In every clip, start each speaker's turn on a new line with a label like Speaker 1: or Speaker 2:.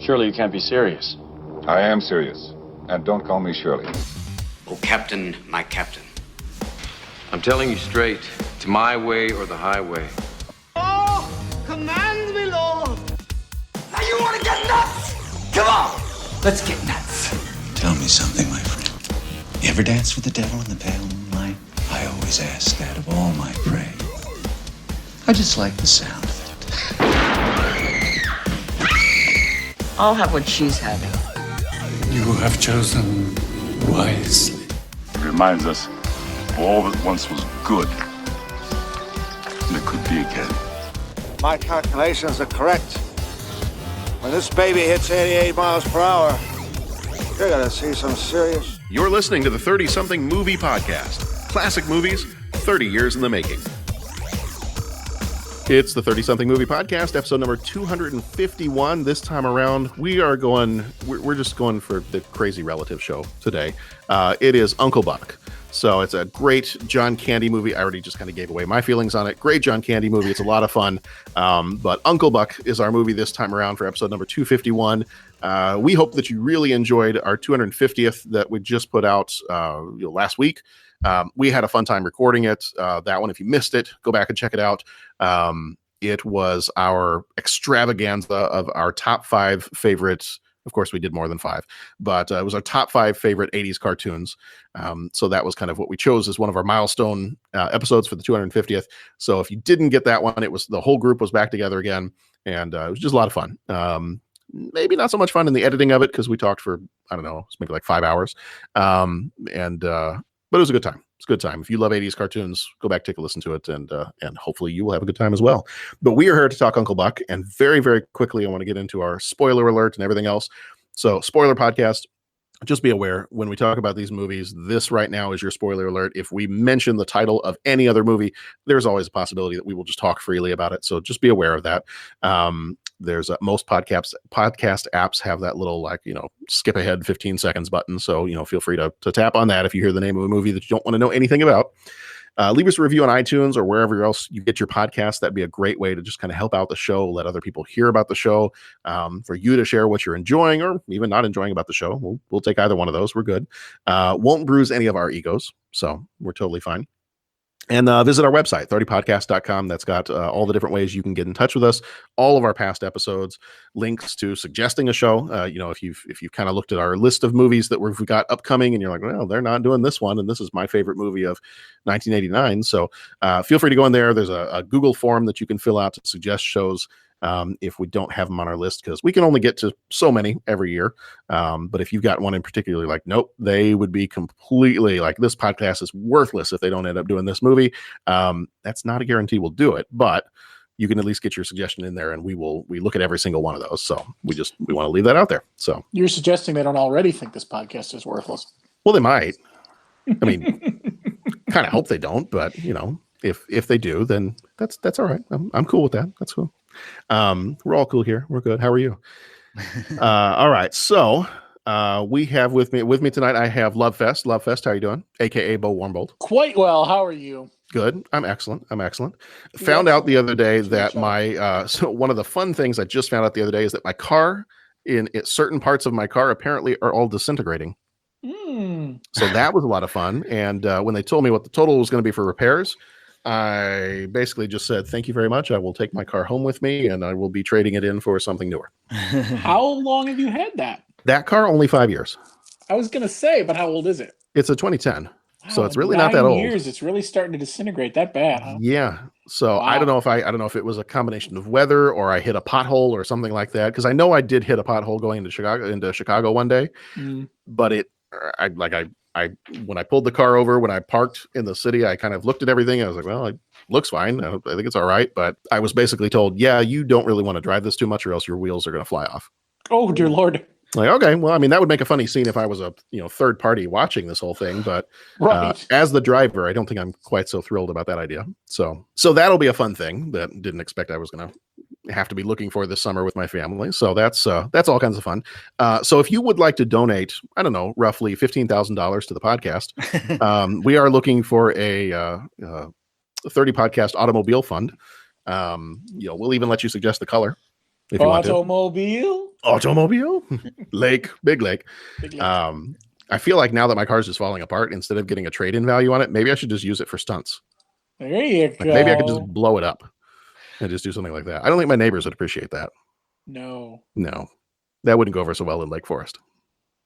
Speaker 1: Surely you can't be serious.
Speaker 2: I am serious. And don't call me Shirley.
Speaker 3: Oh, Captain, my captain.
Speaker 4: I'm telling you straight, it's my way or the highway.
Speaker 5: Oh, command me, Lord. Now you want to get nuts? Come on, let's get nuts.
Speaker 6: Tell me something, my friend. You ever dance with the devil in the pale moonlight? I always ask that of all my prey. I just like the sound of it.
Speaker 7: I'll have what she's having.
Speaker 8: You have chosen wisely.
Speaker 9: It reminds us of all that once was good. And it could be again.
Speaker 10: My calculations are correct. When this baby hits 88 miles per hour, you're gonna see some serious...
Speaker 11: You're listening to the 30-something Movie Podcast. Classic movies, 30 years in the making. It's the 30-something Movie Podcast, episode number 251. This time around, we're just going for the Crazy Relative show today. It is Uncle Buck. So it's a great John Candy movie. I already just kind of gave away my feelings on it. Great John Candy movie. It's a lot of fun. But Uncle Buck is our movie this time around for episode number 251. We hope that you really enjoyed our 250th that we just put out last week. We had a fun time recording it. That one, if you missed it, go back and check it out. It was our extravaganza of our top 5 favorites. Of course, we did more than 5, but it was our top 5 favorite 80s cartoons. So that was kind of what we chose as one of our milestone episodes for the 250th. So if you didn't get that one, it was the whole group was back together again, and it was just a lot of fun. Maybe not so much fun in the editing of it because we talked for, I don't know, maybe like 5 hours. But it was a good time. It's a good time. If you love 80s cartoons, go back, take a listen to it, and hopefully you will have a good time as well. But we are here to talk Uncle Buck, and very, very quickly, I want to get into our spoiler alert and everything else. So, spoiler podcast, just be aware, when we talk about these movies, this right now is your spoiler alert. If we mention the title of any other movie, there's always a possibility that we will just talk freely about it. So, just be aware of that. There's most podcast apps have that little skip ahead 15 seconds button. So, feel free to tap on that if you hear the name of a movie that you don't want to know anything about. Leave us a review on iTunes or wherever else you get your podcast. That'd be a great way to just kind of help out the show, let other people hear about the show, for you to share what you're enjoying or even not enjoying about the show. We'll take either one of those. We're good. Won't bruise any of our egos. So we're totally fine. And visit our website, 30podcast.com. That's got all the different ways you can get in touch with us, all of our past episodes, links to suggesting a show. If you've kind of looked at our list of movies that we've got upcoming and you're like, well, they're not doing this one, and this is my favorite movie of 1989. So feel free to go in there. There's a Google form that you can fill out to suggest shows if we don't have them on our list, because we can only get to so many every year. But if you've got one in particular, like, nope, they would be completely like, this podcast is worthless if they don't end up doing this movie. That's not a guarantee we'll do it, but you can at least get your suggestion in there, and we look at every single one of those. So we want to leave that out there. So
Speaker 12: you're suggesting they don't already think this podcast is worthless? Well,
Speaker 11: they might. I mean, kind of hope they don't, but if they do, then that's all right. I'm cool with that. That's cool. We're all cool here. We're good. How are you? All right. So we have with me tonight, I have Lovefest. Lovefest, how are you doing? AKA Bo Warmbold.
Speaker 12: Quite well. How are you?
Speaker 11: Good. I'm excellent. Found out the other day that so one of the fun things I just found out the other day is that my car, in certain parts of my car, apparently are all disintegrating. So that was a lot of fun. And when they told me what the total was going to be for repairs, I basically just said, thank you very much. I will take my car home with me, and I will be trading it in for something newer.
Speaker 12: How long have you had that?
Speaker 11: That car, only 5 years.
Speaker 12: I was going to say, but how old is it?
Speaker 11: It's a 2010. Wow, so it's really
Speaker 12: 9
Speaker 11: not that old.
Speaker 12: Years, it's really starting to disintegrate that bad, huh?
Speaker 11: Yeah. So wow. I don't know if it was a combination of weather or I hit a pothole or something like that. Because I know I did hit a pothole going into Chicago one day, but when I pulled the car over, when I parked in the city, I kind of looked at everything. I was like, well, it looks fine. I think it's all right. But I was basically told, yeah, you don't really want to drive this too much or else your wheels are going to fly off.
Speaker 12: Oh, dear Lord.
Speaker 11: Like, okay, well, I mean, that would make a funny scene if I was a third party watching this whole thing. But
Speaker 12: right.
Speaker 11: As the driver, I don't think I'm quite so thrilled about that idea. So that'll be a fun thing that didn't expect I was going to have to be looking for this summer with my family. So that's all kinds of fun. So if you would like to donate, I don't know, roughly $15,000 to the podcast, we are looking for a 30 podcast automobile fund. We'll even let you suggest the color. if you want to. Automobile, lake, big lake.
Speaker 12: Big lake.
Speaker 11: I feel like now that my car's just falling apart, instead of getting a trade-in value on it, maybe I should just use it for stunts.
Speaker 12: There you go.
Speaker 11: Maybe I could just blow it up and just do something like that. I don't think my neighbors would appreciate that.
Speaker 12: No.
Speaker 11: That wouldn't go over so well in Lake Forest.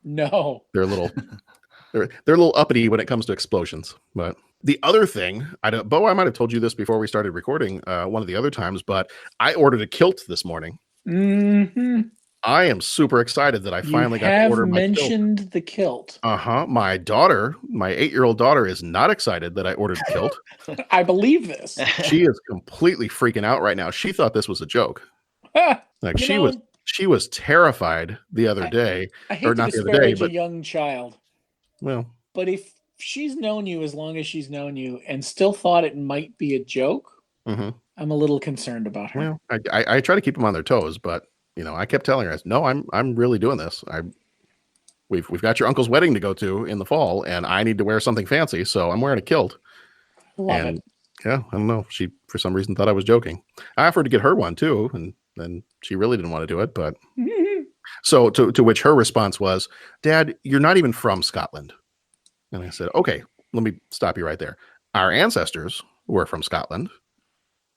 Speaker 12: No.
Speaker 11: They're a little they're a little uppity when it comes to explosions. But the other thing, Bo, I might have told you this before we started recording one of the other times, but I ordered a kilt this morning.
Speaker 12: Mm-hmm.
Speaker 11: I am super excited that I finally got to order my kilt.
Speaker 12: You have mentioned the kilt.
Speaker 11: My daughter, my 8-year-old daughter, is not excited that I ordered a kilt.
Speaker 12: I believe this.
Speaker 11: She is completely freaking out right now. She thought this was a joke. Like she was terrified the other day.
Speaker 12: I hate
Speaker 11: or
Speaker 12: to
Speaker 11: not the other day, but
Speaker 12: a young child.
Speaker 11: Well,
Speaker 12: but if she's known you as long as she's known you and still thought it might be a joke, I'm a little concerned about her.
Speaker 11: Well, I try to keep them on their toes, but I kept telling her, no, I'm really doing this. We've got your uncle's wedding to go to in the fall, and I need to wear something fancy, so I'm wearing a kilt.
Speaker 12: Love it.
Speaker 11: Yeah, I don't know. She for some reason thought I was joking. I offered to get her one too, and then she really didn't want to do it. But so to which her response was, "Dad, you're not even from Scotland." And I said, "Okay, let me stop you right there. Our ancestors were from Scotland,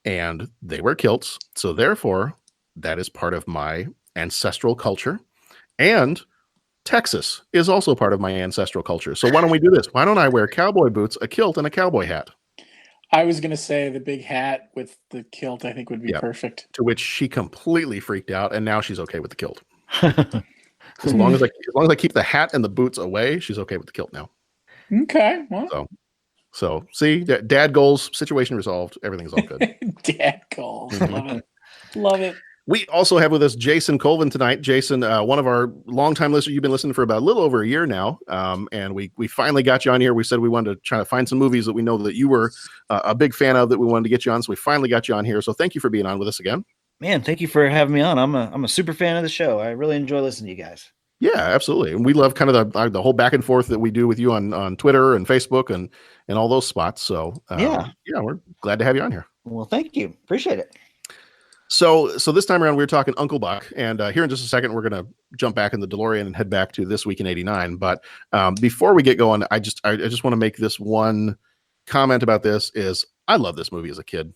Speaker 11: and they wear kilts, so therefore that is part of my ancestral culture, and Texas is also part of my ancestral culture. So why don't we do this? Why don't I wear cowboy boots, a kilt, and a cowboy hat?"
Speaker 12: I was going to say the big hat with the kilt, I think would be perfect.
Speaker 11: To which she completely freaked out, and now she's okay with the kilt. as long as I keep the hat and the boots away, she's okay with the kilt now.
Speaker 12: Okay. Well.
Speaker 11: So see, dad goals, situation resolved. Everything's all good.
Speaker 12: Dad goals. Love it. Love it.
Speaker 11: We also have with us Jason Colvin tonight. Jason, one of our longtime listeners. You've been listening for about a little over a year now, and we finally got you on here. We said we wanted to try to find some movies that we know that you were a big fan of that we wanted to get you on, so we finally got you on here. So thank you for being on with us again.
Speaker 1: Man, thank you for having me on. I'm a super fan of the show. I really enjoy listening to you guys.
Speaker 11: Yeah, absolutely. And we love kind of the whole back and forth that we do with you on Twitter and Facebook and all those spots. So yeah, we're glad to have you on here.
Speaker 1: Well, thank you. Appreciate it.
Speaker 11: So this time around, we were talking Uncle Buck, and here in just a second, we're going to jump back in the DeLorean and head back to This Week in '89. But before we get going, I just want to make this one comment about this: is I love this movie as a kid.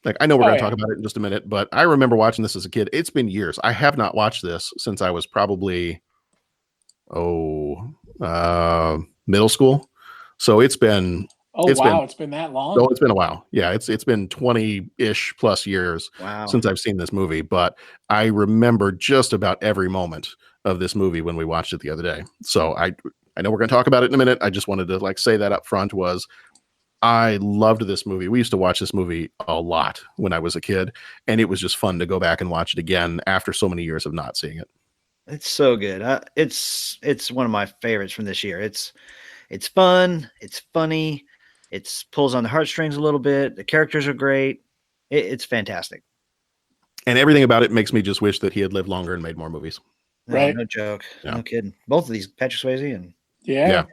Speaker 11: Like, I know we're going to talk about it in just a minute, but I remember watching this as a kid. It's been years. I have not watched this since I was probably middle school. So it's been.
Speaker 12: It's been that long.
Speaker 11: Oh, it's been a while. Yeah, it's been 20-ish plus years since I've seen this movie, but I remember just about every moment of this movie when we watched it the other day. So I know we're going to talk about it in a minute. I just wanted to say that up front was I loved this movie. We used to watch this movie a lot when I was a kid, and it was just fun to go back and watch it again after so many years of not seeing it.
Speaker 1: It's so good. It's one of my favorites from this year. It's fun. It's funny. It pulls on the heartstrings a little bit. The characters are great. It's fantastic.
Speaker 11: And everything about it makes me just wish that he had lived longer and made more movies.
Speaker 12: Right.
Speaker 1: No joke. Yeah. No kidding. Both of these, Patrick Swayze and
Speaker 11: Yeah.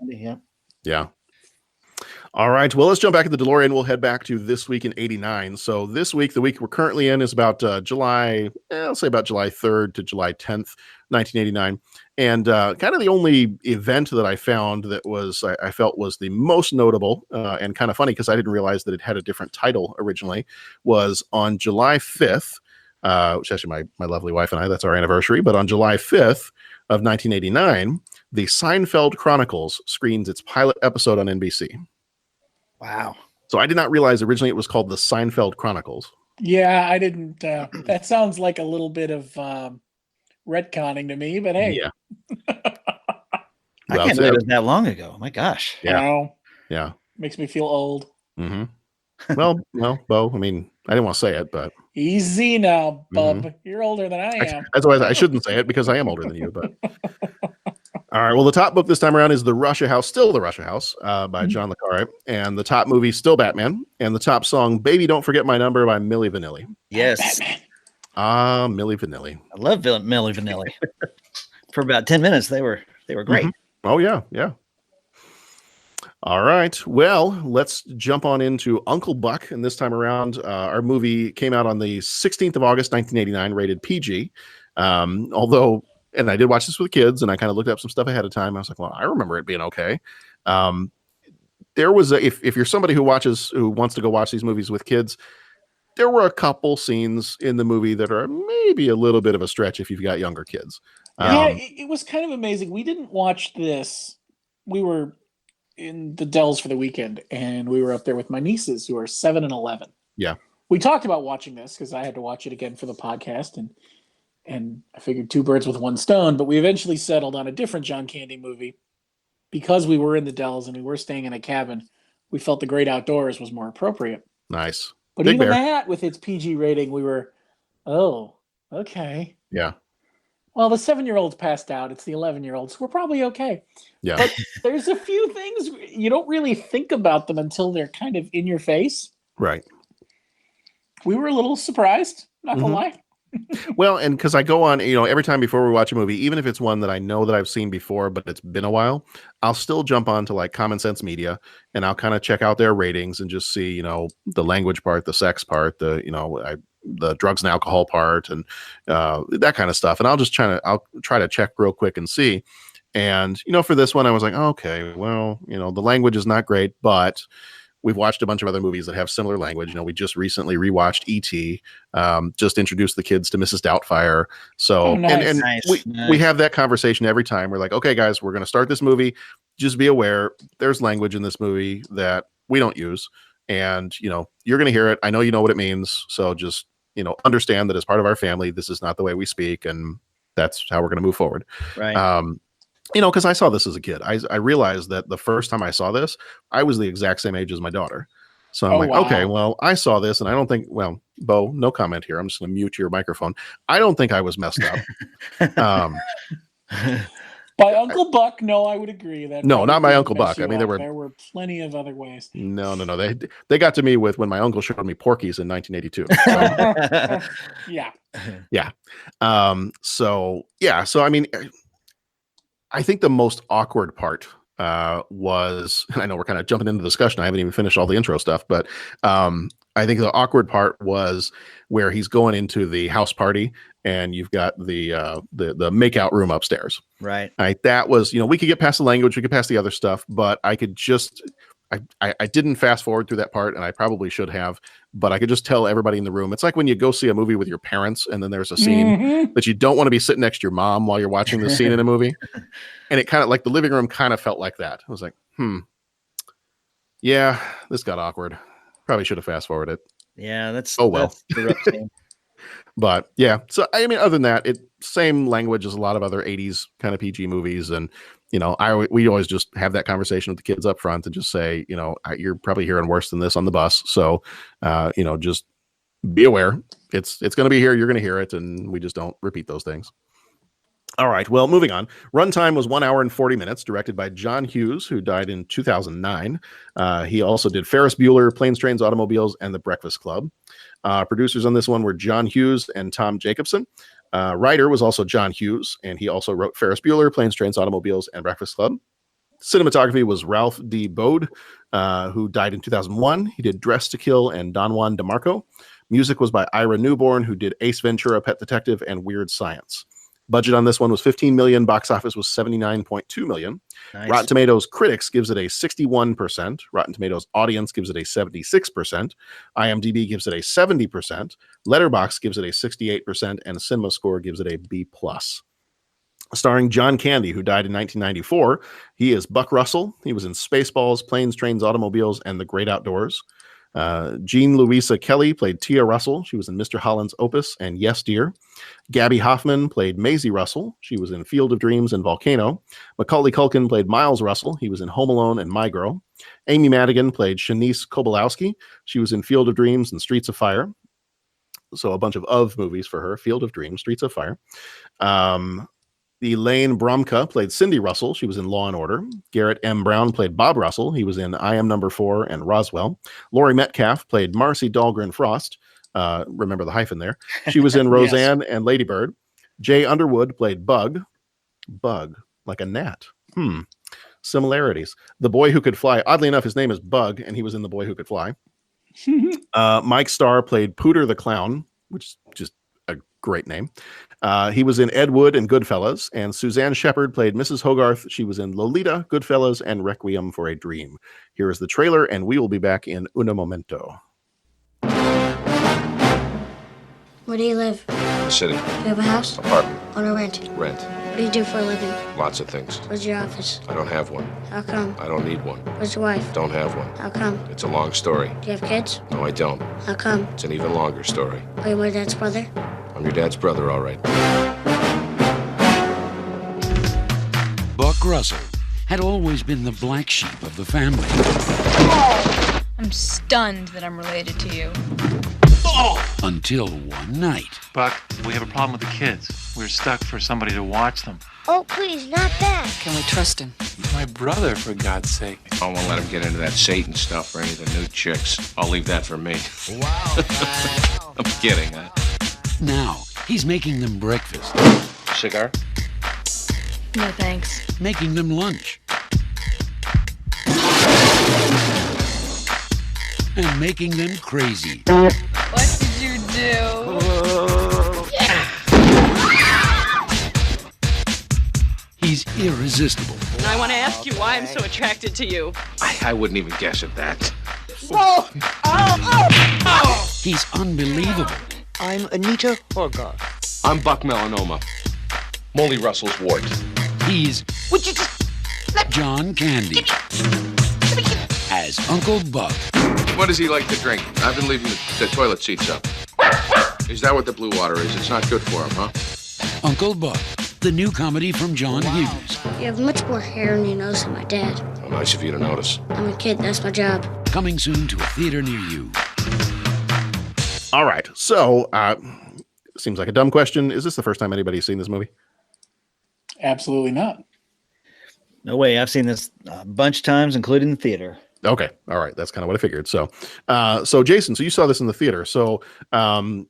Speaker 11: All right. Well, let's jump back to the DeLorean. We'll head back to This Week in '89. So this week, the week we're currently in is about July 3rd to July 10th, 1989. And kind of the only event that I found that was I felt was the most notable and kind of funny because I didn't realize that it had a different title originally was on July 5th, which actually my lovely wife and I, that's our anniversary. But on July 5th of 1989, the Seinfeld Chronicles screens its pilot episode on NBC.
Speaker 1: Wow.
Speaker 11: So I did not realize originally it was called the Seinfeld Chronicles.
Speaker 12: Yeah, I didn't. That sounds like a little bit of retconning to me, but hey.
Speaker 11: Yeah.
Speaker 1: I can't believe it was that long ago. My gosh.
Speaker 11: Yeah. Yeah.
Speaker 12: Makes me feel old.
Speaker 11: Mm-hmm. Well, Bo, I mean, I didn't want to say it, but.
Speaker 12: Easy now, bub. Mm-hmm. You're older than I am.
Speaker 11: That's why I shouldn't say it because I am older than you, but. All right. Well, the top book this time around is The Russia House, still The Russia House by John le Carre. And the top movie, still Batman. And the top song, Baby Don't Forget My Number by Milli Vanilli.
Speaker 1: Yes.
Speaker 12: Batman.
Speaker 11: Milli Vanilli.
Speaker 1: I love Milli Vanilli. For about 10 minutes, they were great.
Speaker 11: Mm-hmm. Oh, yeah. Yeah. All right. Well, let's jump on into Uncle Buck. And this time around, our movie came out on the 16th of August, 1989, rated PG. Although, and I did watch this with kids, and I kind of looked up some stuff ahead of time. I was like, well, I remember it being okay. There was if you're somebody who wants to go watch these movies with kids, there were a couple scenes in the movie that are maybe a little bit of a stretch if you've got younger kids.
Speaker 12: It was kind of amazing. We didn't watch this. We were in the Dells for the weekend, and we were up there with my nieces who are 7 and 11.
Speaker 11: Yeah.
Speaker 12: We talked about watching this because I had to watch it again for the podcast, and I figured 2 birds with 1 stone, but we eventually settled on a different John Candy movie. Because we were in the Dells and we were staying in a cabin, we felt The Great Outdoors was more appropriate.
Speaker 11: Nice.
Speaker 12: But
Speaker 11: Big
Speaker 12: even
Speaker 11: Bear.
Speaker 12: that, with its PG rating, we were, oh, okay.
Speaker 11: Yeah.
Speaker 12: Well, the 7-year-olds passed out. It's the 11-year-olds. We're probably okay.
Speaker 11: Yeah.
Speaker 12: But there's a few things you don't really think about them until they're kind of in your face.
Speaker 11: Right.
Speaker 12: We were a little surprised, not gonna lie.
Speaker 11: Well, and because I go on, every time before we watch a movie, even if it's one that I know that I've seen before, but it's been a while, I'll still jump on to like Common Sense Media, and I'll kind of check out their ratings and just see, the language part, the sex part, the drugs and alcohol part, and that kind of stuff. And I'll try to check real quick and see. And, for this one, I was like, okay, well, the language is not great, but we've watched a bunch of other movies that have similar language. We just recently rewatched E.T., just introduced the kids to Mrs. Doubtfire. So, we have that conversation every time. We're like, okay, guys, we're going to start this movie. Just be aware there's language in this movie that we don't use. And, you're going to hear it. I know you know what it means. So just, understand that as part of our family, this is not the way we speak. And that's how we're going to move forward.
Speaker 1: Right.
Speaker 11: Because I saw this as a kid. I realized that the first time I saw this, I was the exact same age as my daughter. So I'm okay, well, I saw this, and I don't think, well, Bo, no comment here. I'm just going to mute your microphone. I don't think I was messed up.
Speaker 12: By Uncle Buck, no, I would agree. That
Speaker 11: no, not my Uncle Buck. I mean, there
Speaker 12: were plenty of other ways.
Speaker 11: No. They got to me with when my uncle showed me Porky's in 1982. So. Yeah. So I mean, I think the most awkward part was, and I know we're kind of jumping into the discussion. I haven't even finished all the intro stuff, but I think the awkward part was where he's going into the house party and you've got the makeout room upstairs.
Speaker 1: Right.
Speaker 11: That was, we could get past the language, we could pass the other stuff, but I could just, I didn't fast forward through that part, and I probably should have, but I could just tell everybody in the room. It's like when you go see a movie with your parents and then there's a scene that you don't want to be sitting next to your mom while you're watching the scene in a movie. And it kind of like the living room kind of felt like that. I was like, yeah, this got awkward. Probably should have fast forwarded it.
Speaker 1: Yeah, that's
Speaker 11: well.
Speaker 1: That's the rough scene.
Speaker 11: But yeah, so I mean, other than that, same language as a lot of other 80s kind of PG movies. And, we always just have that conversation with the kids up front and just say, you're probably hearing worse than this on the bus. So, just be aware. It's going to be here. You're going to hear it. And we just don't repeat those things. All right. Well, moving on. Runtime was 1 hour and 40 minutes, directed by John Hughes, who died in 2009. He also did Ferris Bueller, Planes, Trains, Automobiles, and The Breakfast Club. Producers on this one were John Hughes and Tom Jacobson. Writer was also John Hughes, and he also wrote Ferris Bueller, Planes, Trains, Automobiles, and Breakfast Club. Cinematography was Ralph D. Bode, who died in 2001. He did Dress to Kill and Don Juan DeMarco. Music was by Ira Newborn, who did Ace Ventura, Pet Detective, and Weird Science. Budget on this one was $15 million. Box office was $79.2 million. Nice. Rotten Tomatoes critics gives it a 61%. Rotten Tomatoes audience gives it a 76%. IMDb gives it a 70%. Letterboxd gives it a 68%. And CinemaScore gives it a B+. Starring John Candy, who died in 1994. He is Buck Russell. He was in Spaceballs, Planes, Trains, Automobiles, and The Great Outdoors. Jean Louisa Kelly played Tia Russell. She was in Mr. Holland's Opus and Yes, Dear. Gabby Hoffman played Maisie Russell. She was in Field of Dreams and Volcano. Macaulay Culkin played Miles Russell. He was in Home Alone and My Girl. Amy Madigan played Shanice Kobolowski. She was in Field of Dreams and Streets of Fire. So a bunch of movies for her. Field of Dreams, Streets of Fire. Elaine Bromka played Cindy Russell. She was in Law & Order. Garrett M. Brown played Bob Russell. He was in I Am Number 4 and Roswell. Laurie Metcalf played Marcy Dahlgren Frost. Remember the hyphen there. She was in Roseanne and Lady Bird. Jay Underwood played Bug, like a gnat. similarities. The Boy Who Could Fly. Oddly enough, his name is Bug, and he was in The Boy Who Could Fly. Mike Starr played Pooter the Clown, which is just a great name. He was in Ed Wood and Goodfellas, and Suzanne Shepard played Mrs. Hogarth. She was in Lolita, Goodfellas, and Requiem for a Dream. Here is the trailer, and we will be back in un momento.
Speaker 13: Where do you live?
Speaker 4: The city.
Speaker 13: Do you have a house?
Speaker 4: Apartment.
Speaker 13: Own or rent?
Speaker 4: Rent.
Speaker 13: What do you do for a living?
Speaker 4: Lots of things.
Speaker 13: Where's your office?
Speaker 4: I don't have one.
Speaker 13: How come?
Speaker 4: I don't need one.
Speaker 13: Where's your wife?
Speaker 4: Don't have one.
Speaker 13: How come?
Speaker 4: It's a long story.
Speaker 13: Do you have kids?
Speaker 4: No, I don't.
Speaker 13: How come?
Speaker 4: It's an even longer story.
Speaker 13: Are you my dad's brother?
Speaker 4: I'm your dad's brother, all right.
Speaker 14: Buck Russell had always been the black sheep of the family.
Speaker 15: I'm stunned that I'm related to you.
Speaker 14: Until one night.
Speaker 16: Buck, we have a problem with the kids. We're stuck for somebody to watch them.
Speaker 13: Oh, please, not that.
Speaker 7: Can we trust him?
Speaker 16: My brother, for God's sake.
Speaker 4: I won't let him get into that Satan stuff or any of the new chicks. I'll leave that for me.
Speaker 5: Wow.
Speaker 4: I'm kidding, huh?
Speaker 14: Now, he's making them breakfast.
Speaker 4: Cigar?
Speaker 15: No thanks.
Speaker 14: Making them lunch. And making them crazy.
Speaker 15: What did you do?
Speaker 14: He's irresistible.
Speaker 7: And I want to ask you why I'm so attracted to you.
Speaker 4: I wouldn't even guess at that.
Speaker 14: He's unbelievable.
Speaker 5: I'm Anita Hogarth.
Speaker 4: I'm Buck Melanoma. Molly Russell's wart.
Speaker 14: He's
Speaker 5: Would you just
Speaker 14: John Candy. As Uncle Buck.
Speaker 4: What does he like to drink? I've been leaving the toilet seats up. Is that what the blue water is? It's not good for him, huh?
Speaker 14: Uncle Buck, the new comedy from John Hughes.
Speaker 13: You have much more hair on your nose than my dad.
Speaker 4: How nice of you to notice.
Speaker 13: I'm a kid, that's my job.
Speaker 14: Coming soon to a theater near you.
Speaker 11: All right. So, seems like a dumb question. Is this the first time anybody's seen this movie?
Speaker 12: Absolutely not.
Speaker 1: No way. I've seen this a bunch of times, including the theater.
Speaker 11: Okay. All right. That's kind of what I figured. So, Jason, so you saw this in the theater. So,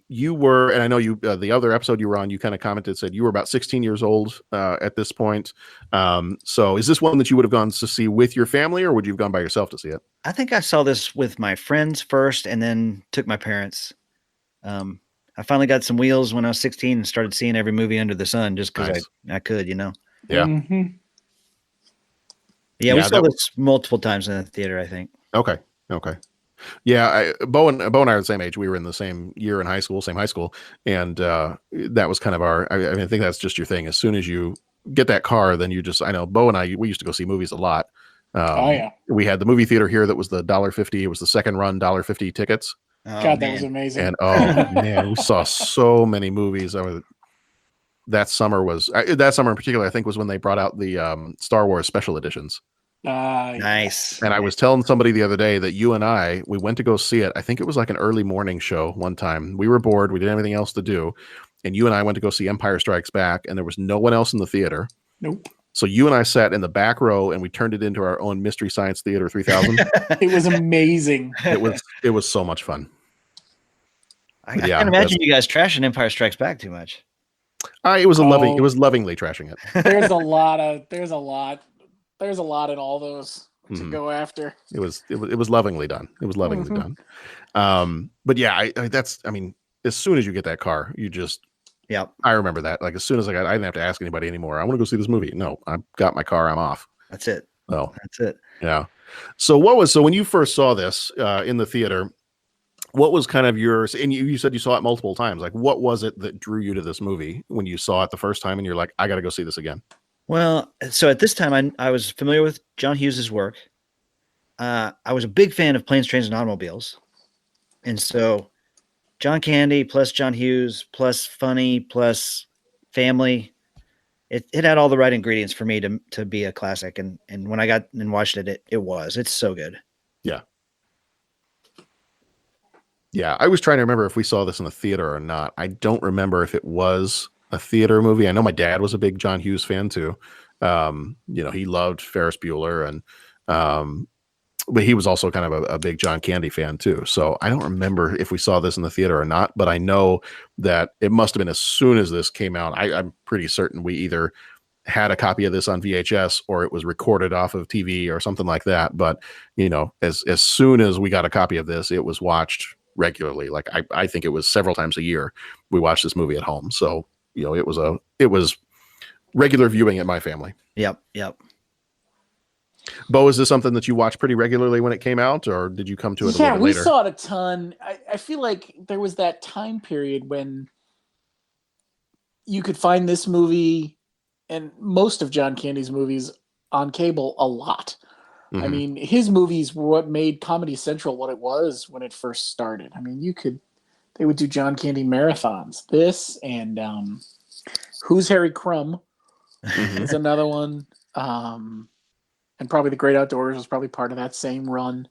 Speaker 11: you were, and I know you, the other episode you were on, you kind of commented, said you were about 16 years old at this point. So is this one that you would have gone to see with your family, or would you have gone by yourself to see it?
Speaker 1: I think I saw this with my friends first and then took my parents. I finally got some wheels when I was 16 and started seeing every movie under the sun just because I could, you know?
Speaker 11: Yeah.
Speaker 12: Mm-hmm.
Speaker 1: Yeah, we saw this multiple times in the theater, I think.
Speaker 11: Okay. Yeah, Bo and I are the same age. We were in the same year in high school, same high school, and that was kind of our. I mean, I think that's just your thing. As soon as you get that car, then you just. I know Bo and I. We used to go see movies a lot.
Speaker 12: Oh yeah.
Speaker 11: We had the movie theater here that was the $1.50. It was the second run $1.50 tickets.
Speaker 1: Oh,
Speaker 12: God, that was amazing.
Speaker 11: And oh man, we saw so many movies. That summer in particular, I think, was when they brought out the Star Wars special editions.
Speaker 1: Nice.
Speaker 11: And I was telling somebody the other day that you and we went to go see it. I think it was like an early morning show one time. We were bored. We didn't have anything else to do. And you and I went to go see Empire Strikes Back, and there was no one else in the theater.
Speaker 12: Nope.
Speaker 11: So you and I sat in the back row, and we turned it into our own Mystery Science Theater 3000.
Speaker 12: It was amazing.
Speaker 11: It was so much fun.
Speaker 1: I can't imagine you guys trashing Empire Strikes Back too much.
Speaker 11: It was lovingly trashing it.
Speaker 12: There's a lot in all those to go after.
Speaker 11: It was lovingly done. It was lovingly done. But yeah, as soon as you get that car, you just, I remember that. Like as soon as I didn't have to ask anybody anymore. I want to go see this movie. No, I've got my car. I'm off.
Speaker 1: That's it.
Speaker 11: Oh,
Speaker 1: that's it.
Speaker 11: Yeah. So when you first saw this in the theater, what was kind of yours? And you said you saw it multiple times. Like, what was it that drew you to this movie when you saw it the first time and you're like, I got to go see this again?
Speaker 1: Well, so at this time, I was familiar with John Hughes's work. I was a big fan of Planes, Trains, and Automobiles. And so John Candy plus John Hughes plus funny plus family, it had all the right ingredients for me to be a classic. And when I got and watched it, it's so good.
Speaker 11: Yeah. Yeah, I was trying to remember if we saw this in the theater or not. I don't remember if it was a theater movie. I know my dad was a big John Hughes fan too. He loved Ferris Bueller, and but he was also kind of a big John Candy fan too. So I don't remember if we saw this in the theater or not, but I know that it must have been as soon as this came out. I'm pretty certain we either had a copy of this on VHS or it was recorded off of TV or something like that. But, you know, as soon as we got a copy of this, it was watched regularly. Like I think it was several times a year we watched this movie at home. So, you know, it was regular viewing at my family.
Speaker 1: Yep.
Speaker 11: Bo, is this something that you watched pretty regularly when it came out, or did you come to it a little bit later?
Speaker 12: We saw it a ton. I feel like there was that time period when you could find this movie and most of John Candy's movies on cable a lot.
Speaker 11: Mm-hmm.
Speaker 12: I mean, his movies were what made Comedy Central what it was when it first started. I mean, they would do John Candy marathons. This and Who's Harry Crumb is another one. And probably The Great Outdoors was probably part of that same run.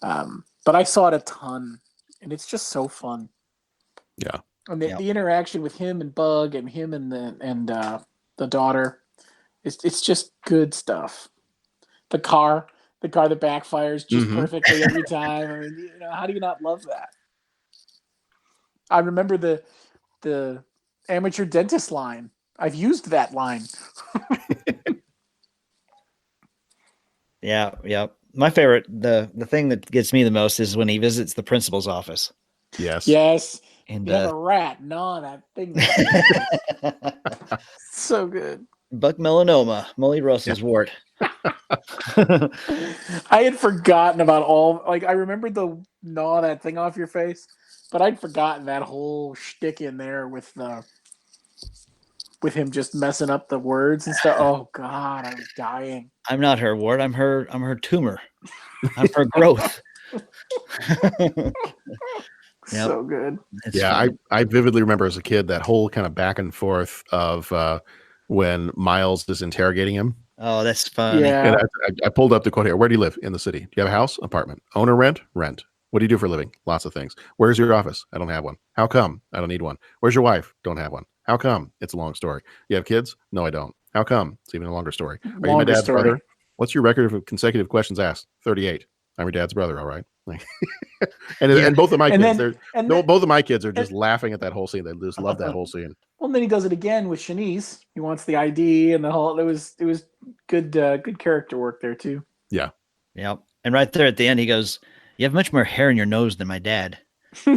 Speaker 12: But I saw it a ton, and it's just so fun.
Speaker 11: Yeah.
Speaker 12: And the interaction with him and Bug and him and the daughter, it's just good stuff. The car that backfires just perfectly every time. I mean, you know, how do you not love that? I remember the amateur dentist line. I've used that line.
Speaker 1: Yeah. My favorite, the thing that gets me the most is when he visits the principal's office.
Speaker 12: Yes.
Speaker 1: And
Speaker 12: you have a rat gnaw that thing. So good.
Speaker 1: Buck melanoma, Molly Russell's wart.
Speaker 12: I had forgotten about I remembered the gnaw that thing off your face, but I'd forgotten that whole shtick in there with him just messing up the words and stuff. Oh God, I was dying.
Speaker 1: I'm not her wart. I'm her tumor. I'm her growth.
Speaker 12: So good.
Speaker 11: I vividly remember as a kid that whole kind of back and forth of when Miles is interrogating him.
Speaker 1: Oh, that's fun.
Speaker 12: Yeah.
Speaker 11: And I pulled up the quote here. Where do you live? In the city. Do you have a house? Apartment. Own or rent? Rent. What do you do for a living? Lots of things. Where's your office? I don't have one. How come? I don't need one. Where's your wife? Don't have one. How come? It's a long story. You have kids? No, I don't. How come? It's even a longer story. Are you my dad's brother? What's your record of consecutive questions asked? 38. I'm your dad's brother. All right. and both of my kids, both of my kids are just laughing at that whole scene. They just love that whole scene.
Speaker 12: Well, and then he does it again with Shanice. He wants the ID and the whole. It was good character work there too.
Speaker 11: Yeah.
Speaker 1: Yep. And right there at the end, he goes, "You have much more hair in your nose than my dad." How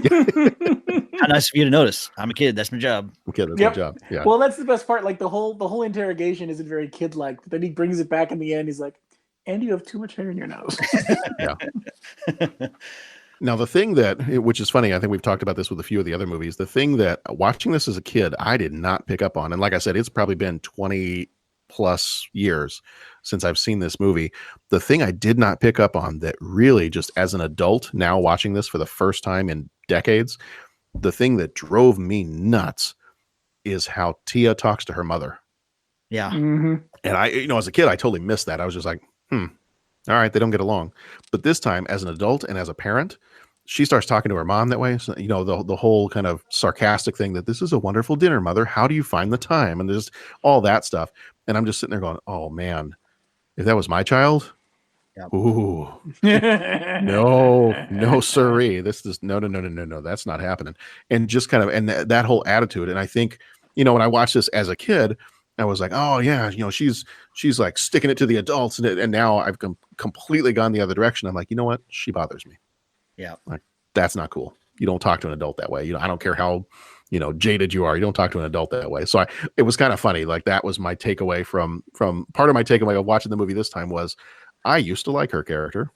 Speaker 1: nice of you to notice. I'm a kid. That's my job.
Speaker 11: Okay, that's my job. Yeah.
Speaker 12: Well, that's the best part. Like the whole interrogation isn't very kid-like, but then he brings it back in the end. He's like, "And you have too much hair in your nose."
Speaker 11: Yeah. Now, the thing which is funny, I think we've talked about this with a few of the other movies. The thing that watching this as a kid, I did not pick up on, and like I said, it's probably been 20 plus years since I've seen this movie. The thing I did not pick up on that really, just as an adult now watching this for the first time in decades, the thing that drove me nuts is how Tia talks to her mother.
Speaker 1: Yeah.
Speaker 12: Mm-hmm.
Speaker 11: And I, as a kid, I totally missed that. I was just like, all right, they don't get along. But this time, as an adult and as a parent, she starts talking to her mom that way. So, the whole kind of sarcastic thing that this is a wonderful dinner, mother. How do you find the time? And there's all that stuff. And I'm just sitting there going, oh man, if that was my child, ooh, no, sirree. This is no, that's not happening. And just kind of, and that whole attitude. And I think, when I watched this as a kid, I was like, oh yeah, she's like sticking it to the adults, and now I've completely gone the other direction. I'm like, you know what? She bothers me.
Speaker 1: Yeah,
Speaker 11: like that's not cool. You don't talk to an adult that way. I don't care how jaded you are. You don't talk to an adult that way. So it was kind of funny. Like that was my takeaway from part of my takeaway of watching the movie this time was I used to like her character.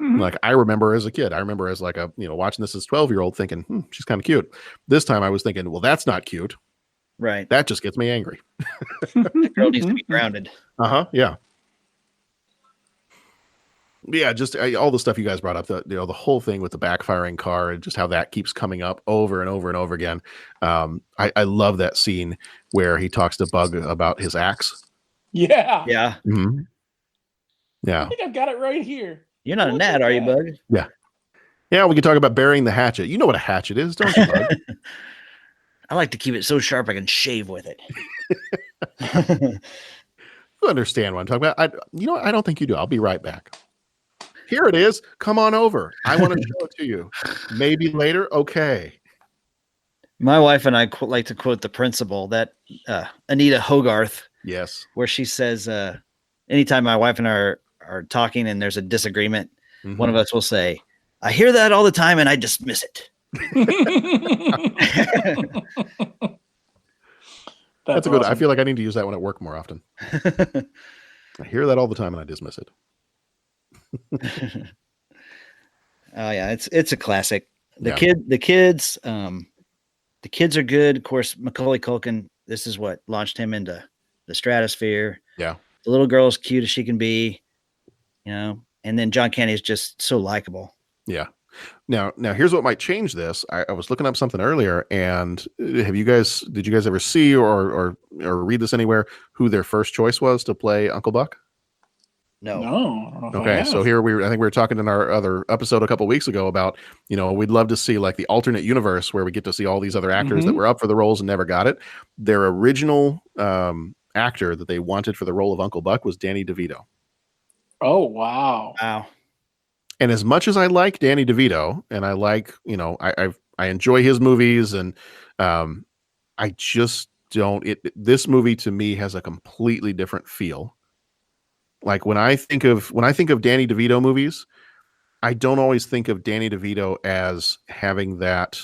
Speaker 11: Mm-hmm. Like I remember as a kid. I remember as like watching this as 12-year-old thinking she's kind of cute. This time I was thinking, well, that's not cute.
Speaker 1: Right.
Speaker 11: That just gets me angry.
Speaker 1: That girl needs to be grounded.
Speaker 11: Yeah. Yeah, just all the stuff you guys brought up, the whole thing with the backfiring car and just how that keeps coming up over and over and over again. I love that scene where he talks to Bug about his axe.
Speaker 12: Yeah.
Speaker 1: Yeah.
Speaker 11: Mm-hmm. Yeah.
Speaker 12: I think I've got it right here.
Speaker 1: You're not a gnat, are you, Bug?
Speaker 11: Yeah. Yeah, we can talk about burying the hatchet. You know what a hatchet is, don't you, Bug?
Speaker 1: I like to keep it so sharp I can shave with it.
Speaker 11: You understand what I'm talking about? I don't think you do. I'll be right back. Here it is. Come on over. I want to show it to you. Maybe later. Okay.
Speaker 1: My wife and I like to quote the principal that Anita Hogarth
Speaker 11: Yes.
Speaker 1: where she says, anytime my wife and I are talking and there's a disagreement, one of us will say, I hear that all the time and I dismiss it.
Speaker 11: That's a good. I
Speaker 12: awesome.
Speaker 11: feel like I need to use that one at work more often. I hear that all the time and I dismiss it.
Speaker 1: Oh yeah, it's a classic. The
Speaker 11: Yeah.
Speaker 1: kids are good. Of course, Macaulay Culkin, this is what launched him into the stratosphere.
Speaker 11: Yeah.
Speaker 1: The little girl's cute as she can be, and then John Candy is just so likable.
Speaker 11: Yeah. Now here's what might change this. I was looking up something earlier, and did you guys ever see or read this anywhere who their first choice was to play Uncle Buck?
Speaker 1: No.
Speaker 12: I don't know if I
Speaker 11: Okay,
Speaker 12: have.
Speaker 11: so here I think we were talking in our other episode a couple weeks ago about, we'd love to see like the alternate universe where we get to see all these other actors that were up for the roles and never got it. Their original actor that they wanted for the role of Uncle Buck was Danny DeVito.
Speaker 12: Oh, wow.
Speaker 1: Wow.
Speaker 11: And as much as I like Danny DeVito, and I like, I enjoy his movies, and I just don't. This movie to me has a completely different feel. Like when I think of Danny DeVito movies, I don't always think of Danny DeVito as having that.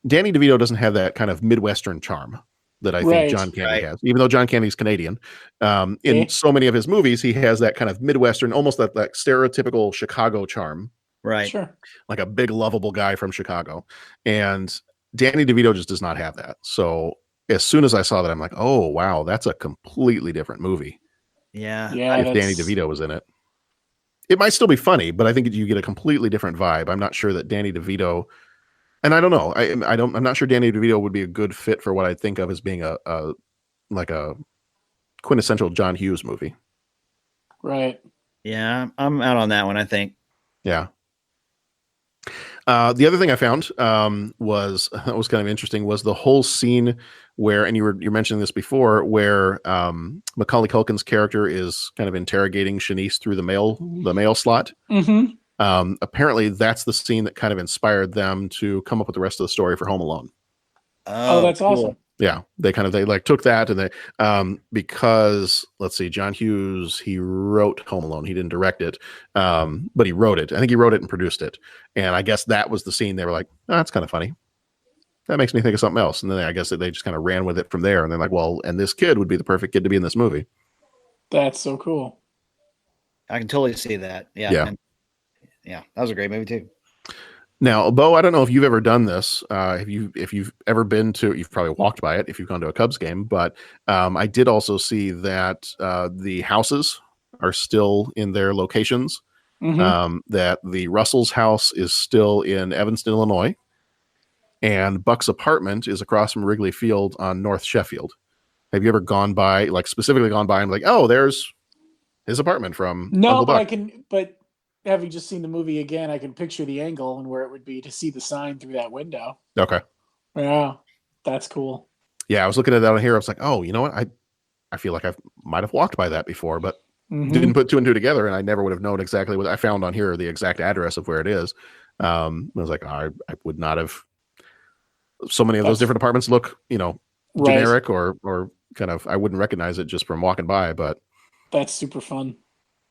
Speaker 11: Danny DeVito doesn't have that kind of Midwestern charm that I think John Candy has, even though John Candy's Canadian. In so many of his movies, he has that kind of Midwestern, almost that stereotypical Chicago charm.
Speaker 1: Right.
Speaker 12: Sure.
Speaker 11: Like a big, lovable guy from Chicago. And Danny DeVito just does not have that. So as soon as I saw that, I'm like, oh, wow, that's a completely different movie.
Speaker 1: Yeah.
Speaker 11: If Danny DeVito was in it. It might still be funny, but I think you get a completely different vibe. I'm not sure that Danny DeVito... And I don't know. I'm not sure Danny DeVito would be a good fit for what I think of as being a quintessential John Hughes movie.
Speaker 12: Right.
Speaker 1: Yeah, I'm out on that one, I think.
Speaker 11: Yeah. The other thing I found was kind of interesting was the whole scene where, and you're mentioning this before, where Macaulay Culkin's character is kind of interrogating Shanice through the mail slot.
Speaker 12: Mm-hmm.
Speaker 11: Apparently that's the scene that kind of inspired them to come up with the rest of the story for Home Alone.
Speaker 12: Oh, that's awesome.
Speaker 11: Yeah, they took that, and they because let's see, John Hughes, he wrote Home Alone. He didn't direct it, but he wrote it. I think he wrote it and produced it. And I guess that was the scene they were like, oh, that's kind of funny. That makes me think of something else. And then I guess they just kind of ran with it from there. And they're like, well, and this kid would be the perfect kid to be in this movie.
Speaker 12: That's so cool.
Speaker 1: I can totally see that. Yeah.
Speaker 11: Yeah.
Speaker 1: And yeah, that was a great movie too.
Speaker 11: Now, Bo, I don't know if you've ever done this. If you've ever been to, you've probably walked by it if you've gone to a Cubs game. But I did also see that the houses are still in their locations.
Speaker 12: Mm-hmm.
Speaker 11: That the Russell's house is still in Evanston, Illinois, and Buck's apartment is across from Wrigley Field on North Sheffield. Have you ever gone by, like specifically gone by and like, oh, there's his apartment from
Speaker 12: No,
Speaker 11: Uncle Buck?
Speaker 12: but having just seen the movie again, I can picture the angle and where it would be to see the sign through that window.
Speaker 11: Okay.
Speaker 12: Yeah, that's cool.
Speaker 11: Yeah, I was looking at that on here. I was like, oh, you know what? I feel like I might have walked by that before, but didn't put two and two together, and I never would have known exactly what I found on here, the exact address of where it is. I was like, I would not have. So many of those different apartments look, generic or kind of, I wouldn't recognize it just from walking by, but
Speaker 12: that's super fun.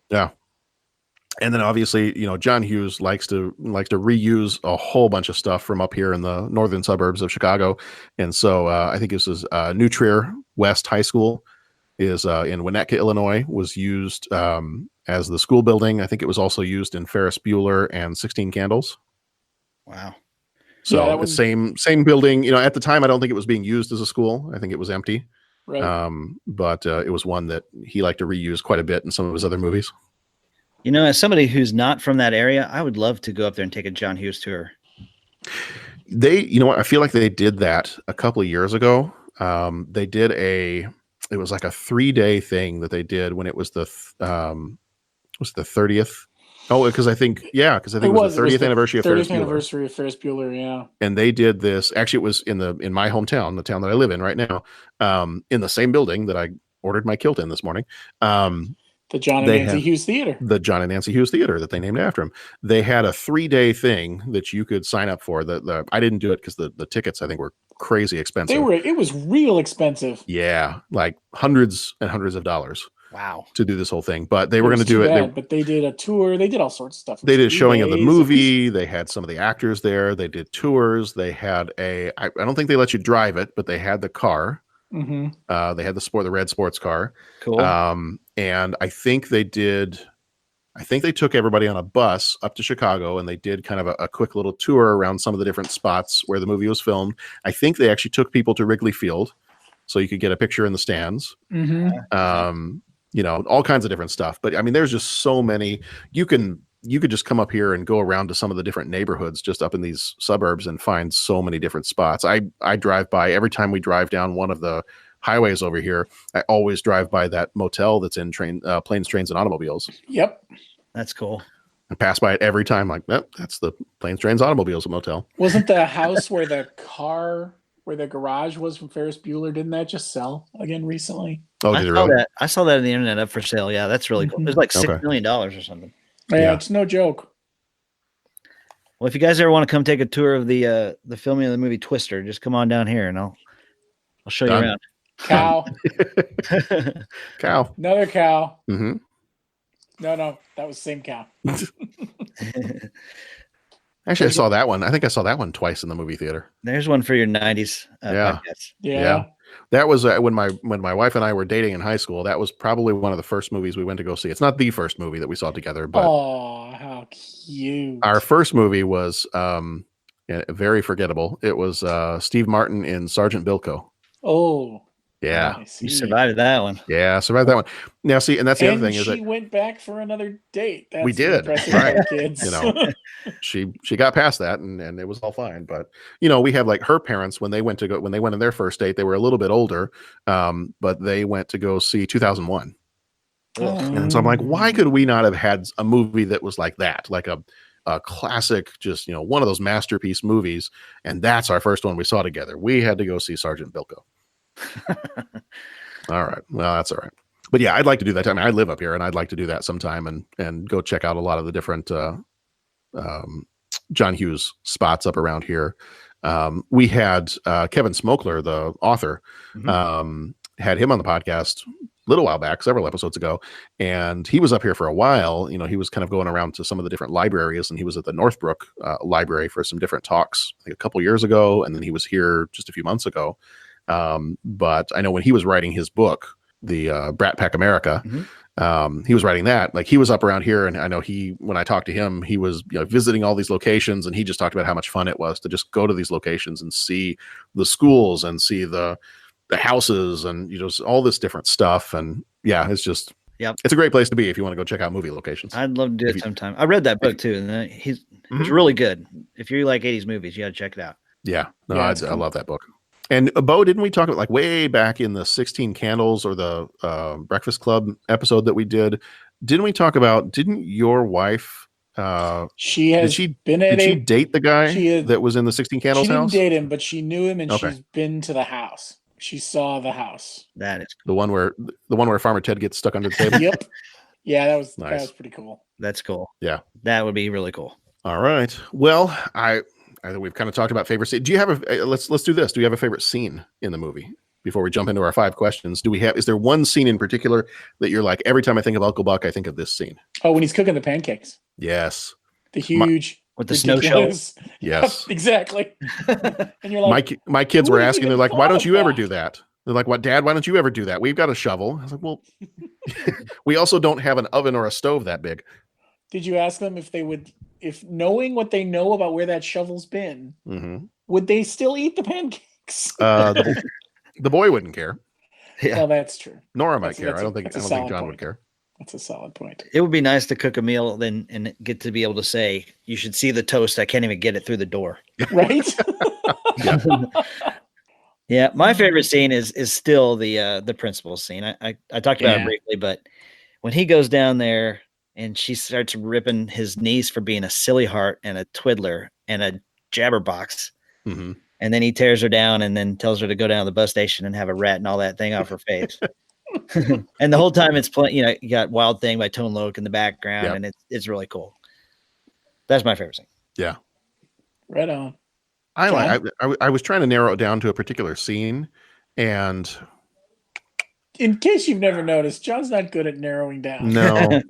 Speaker 11: Yeah. And then obviously, John Hughes likes to reuse a whole bunch of stuff from up here in the northern suburbs of Chicago. And so I think this is New Trier West High School is in Winnetka, Illinois, was used as the school building. I think it was also used in Ferris Bueller and 16 Candles.
Speaker 1: Wow.
Speaker 11: So yeah, same building. At the time, I don't think it was being used as a school. I think it was empty.
Speaker 12: Right.
Speaker 11: But it was one that he liked to reuse quite a bit in some of his other movies.
Speaker 1: As somebody who's not from that area, I would love to go up there and take a John Hughes tour.
Speaker 11: I feel like they did that a couple of years ago. They did it was like a 3-day thing that they did when it was the 30th. Oh, because I think it was the 30th anniversary of Ferris Bueller. 30th
Speaker 12: anniversary of Ferris Bueller, yeah.
Speaker 11: And they did this. Actually, it was in my hometown, the town that I live in right now, in the same building that I ordered my kilt in this morning.
Speaker 12: The John and
Speaker 11: They
Speaker 12: Nancy
Speaker 11: had-
Speaker 12: Hughes Theater.
Speaker 11: The John and Nancy Hughes Theater that they named after him. They had a 3-day thing that you could sign up for. I didn't do it because the tickets I think were crazy expensive.
Speaker 12: It was real expensive.
Speaker 11: Yeah, like hundreds and hundreds of dollars.
Speaker 1: Wow.
Speaker 11: To do this whole thing, but they were going to do it.
Speaker 12: But they did a tour. They did all sorts of stuff.
Speaker 11: They did a showing of the movie. They had some of the actors there. They did tours. They had I don't think they let you drive it, but they had the car.
Speaker 12: Mm-hmm.
Speaker 11: They had the red sports car.
Speaker 1: Cool.
Speaker 11: And I think they took everybody on a bus up to Chicago, and they did kind of a quick little tour around some of the different spots where the movie was filmed. I think they actually took people to Wrigley Field so you could get a picture in the stands.
Speaker 12: Mm-hmm.
Speaker 11: All kinds of different stuff. But I mean, there's just so many. You could just come up here and go around to some of the different neighborhoods just up in these suburbs and find so many different spots. I drive by every time we drive down one of the highways over here. I always drive by that motel that's in Planes, Trains, and Automobiles.
Speaker 12: Yep.
Speaker 1: That's cool.
Speaker 11: I pass by it every time. Like, nope, that's the Planes, Trains, Automobiles motel.
Speaker 12: Wasn't the house where the garage was from Ferris Bueller? Didn't that just sell again recently?
Speaker 11: Oh, did it really?
Speaker 1: I saw that on the internet up for sale. Yeah, that's really cool. There's like $6 million or something.
Speaker 12: Yeah, it's no joke.
Speaker 1: Well, if you guys ever want to come take a tour of the filming of the movie Twister, just come on down here and I'll show you around.
Speaker 12: Cow.
Speaker 11: Cow.
Speaker 12: Another cow.
Speaker 11: Mm-hmm.
Speaker 12: No, that was the same cow.
Speaker 11: Actually, I saw that one. I think I saw that one twice in the movie theater.
Speaker 1: There's one for your 90s podcast.
Speaker 12: Yeah.
Speaker 11: That was when my wife and I were dating in high school. That was probably one of the first movies we went to go see. It's not the first movie that we saw together, but
Speaker 12: oh, how cute!
Speaker 11: Our first movie was very forgettable. It was Steve Martin in Sergeant Bilko.
Speaker 12: Oh,
Speaker 11: yeah,
Speaker 1: you survived that one.
Speaker 11: Yeah, I survived that one. Now, see, and that's the other thing is that
Speaker 12: she went back for another date. That's
Speaker 11: we did, right?
Speaker 12: Kids.
Speaker 11: She got past that, and it was all fine. But we have like her parents when they went on their first date, they were a little bit older, but they went to go see 2001. And so I'm like, why could we not have had a movie that was like that, like a classic, just one of those masterpiece movies? And that's our first one we saw together. We had to go see Sergeant Bilko. All right, well, that's all right. But yeah, I'd like to do that. I mean, I live up here, and I'd like to do that sometime and go check out a lot of the different John Hughes spots up around here. We had Kevin Smokler, the author, had him on the podcast a little while back, several episodes ago, and he was up here for a while. He was kind of going around to some of the different libraries, and he was at the Northbrook Library for some different talks like a couple years ago, and then he was here just a few months ago. But I know when he was writing his book, the Brat Pack America, he was writing that, like he was up around here. And I know when I talked to him, he was visiting all these locations, and he just talked about how much fun it was to just go to these locations and see the schools and see the houses and, all this different stuff. And yeah, it's just, it's a great place to be if you want to go check out movie locations.
Speaker 1: I'd love to do it sometime. I read that book too, and it's really good. If you like 80s movies, you got to check it out.
Speaker 11: Yeah, no, I love that book. And Bo, didn't we talk about like way back in the 16 Candles or the Breakfast Club episode that we did? Didn't your wife?
Speaker 12: She has
Speaker 11: did she date the guy that was in the 16 Candles house?
Speaker 12: She didn't date him, but she knew him, and she's been to the house. She saw the house.
Speaker 1: That is
Speaker 11: cool. the one where Farmer Ted gets stuck under the table.
Speaker 12: Yep. Yeah, that was
Speaker 11: nice.
Speaker 12: That was pretty cool.
Speaker 1: That's cool.
Speaker 11: Yeah,
Speaker 1: that would be really cool.
Speaker 11: All right. Well, I think we've kind of talked about favorite scene. Do you have let's do this. Do you have a favorite scene in the movie before we jump into our 5 questions? Is there one scene in particular that you're like, every time I think of Uncle Buck, I think of this scene?
Speaker 12: Oh, when he's cooking the pancakes.
Speaker 11: Yes.
Speaker 12: The huge
Speaker 1: with the snow shells.
Speaker 11: Yes.
Speaker 12: Exactly. And you're like,
Speaker 11: my kids were asking, they're like, why don't you ever do that? They're like, what, Dad, why don't you ever do that? We've got a shovel. I was like, well, we also don't have an oven or a stove that big.
Speaker 12: Did you ask them if knowing what they know about where that shovel's been, would they still eat the pancakes?
Speaker 11: The boy wouldn't care.
Speaker 1: Yeah,
Speaker 12: well, that's true.
Speaker 11: Nora might care. I don't think John would care.
Speaker 12: That's a solid point.
Speaker 1: It would be nice to cook a meal then and get to be able to say, you should see the toast. I can't even get it through the door.
Speaker 12: Right?
Speaker 1: Yeah. My favorite scene is still the principal scene. I talked about it briefly, but when he goes down there and she starts ripping his niece for being a silly heart and a twiddler and a jabberbox.
Speaker 11: Mm-hmm.
Speaker 1: And then he tears her down and then tells her to go down to the bus station and have a rat and all that thing off her face. And the whole time it's playing, you got Wild Thing by Tone Loc in the background, and it's really cool. That's my favorite scene.
Speaker 11: Yeah.
Speaker 12: Right on.
Speaker 11: I was trying to narrow it down to a particular scene, and
Speaker 12: in case you've never noticed, John's not good at narrowing down.
Speaker 11: No.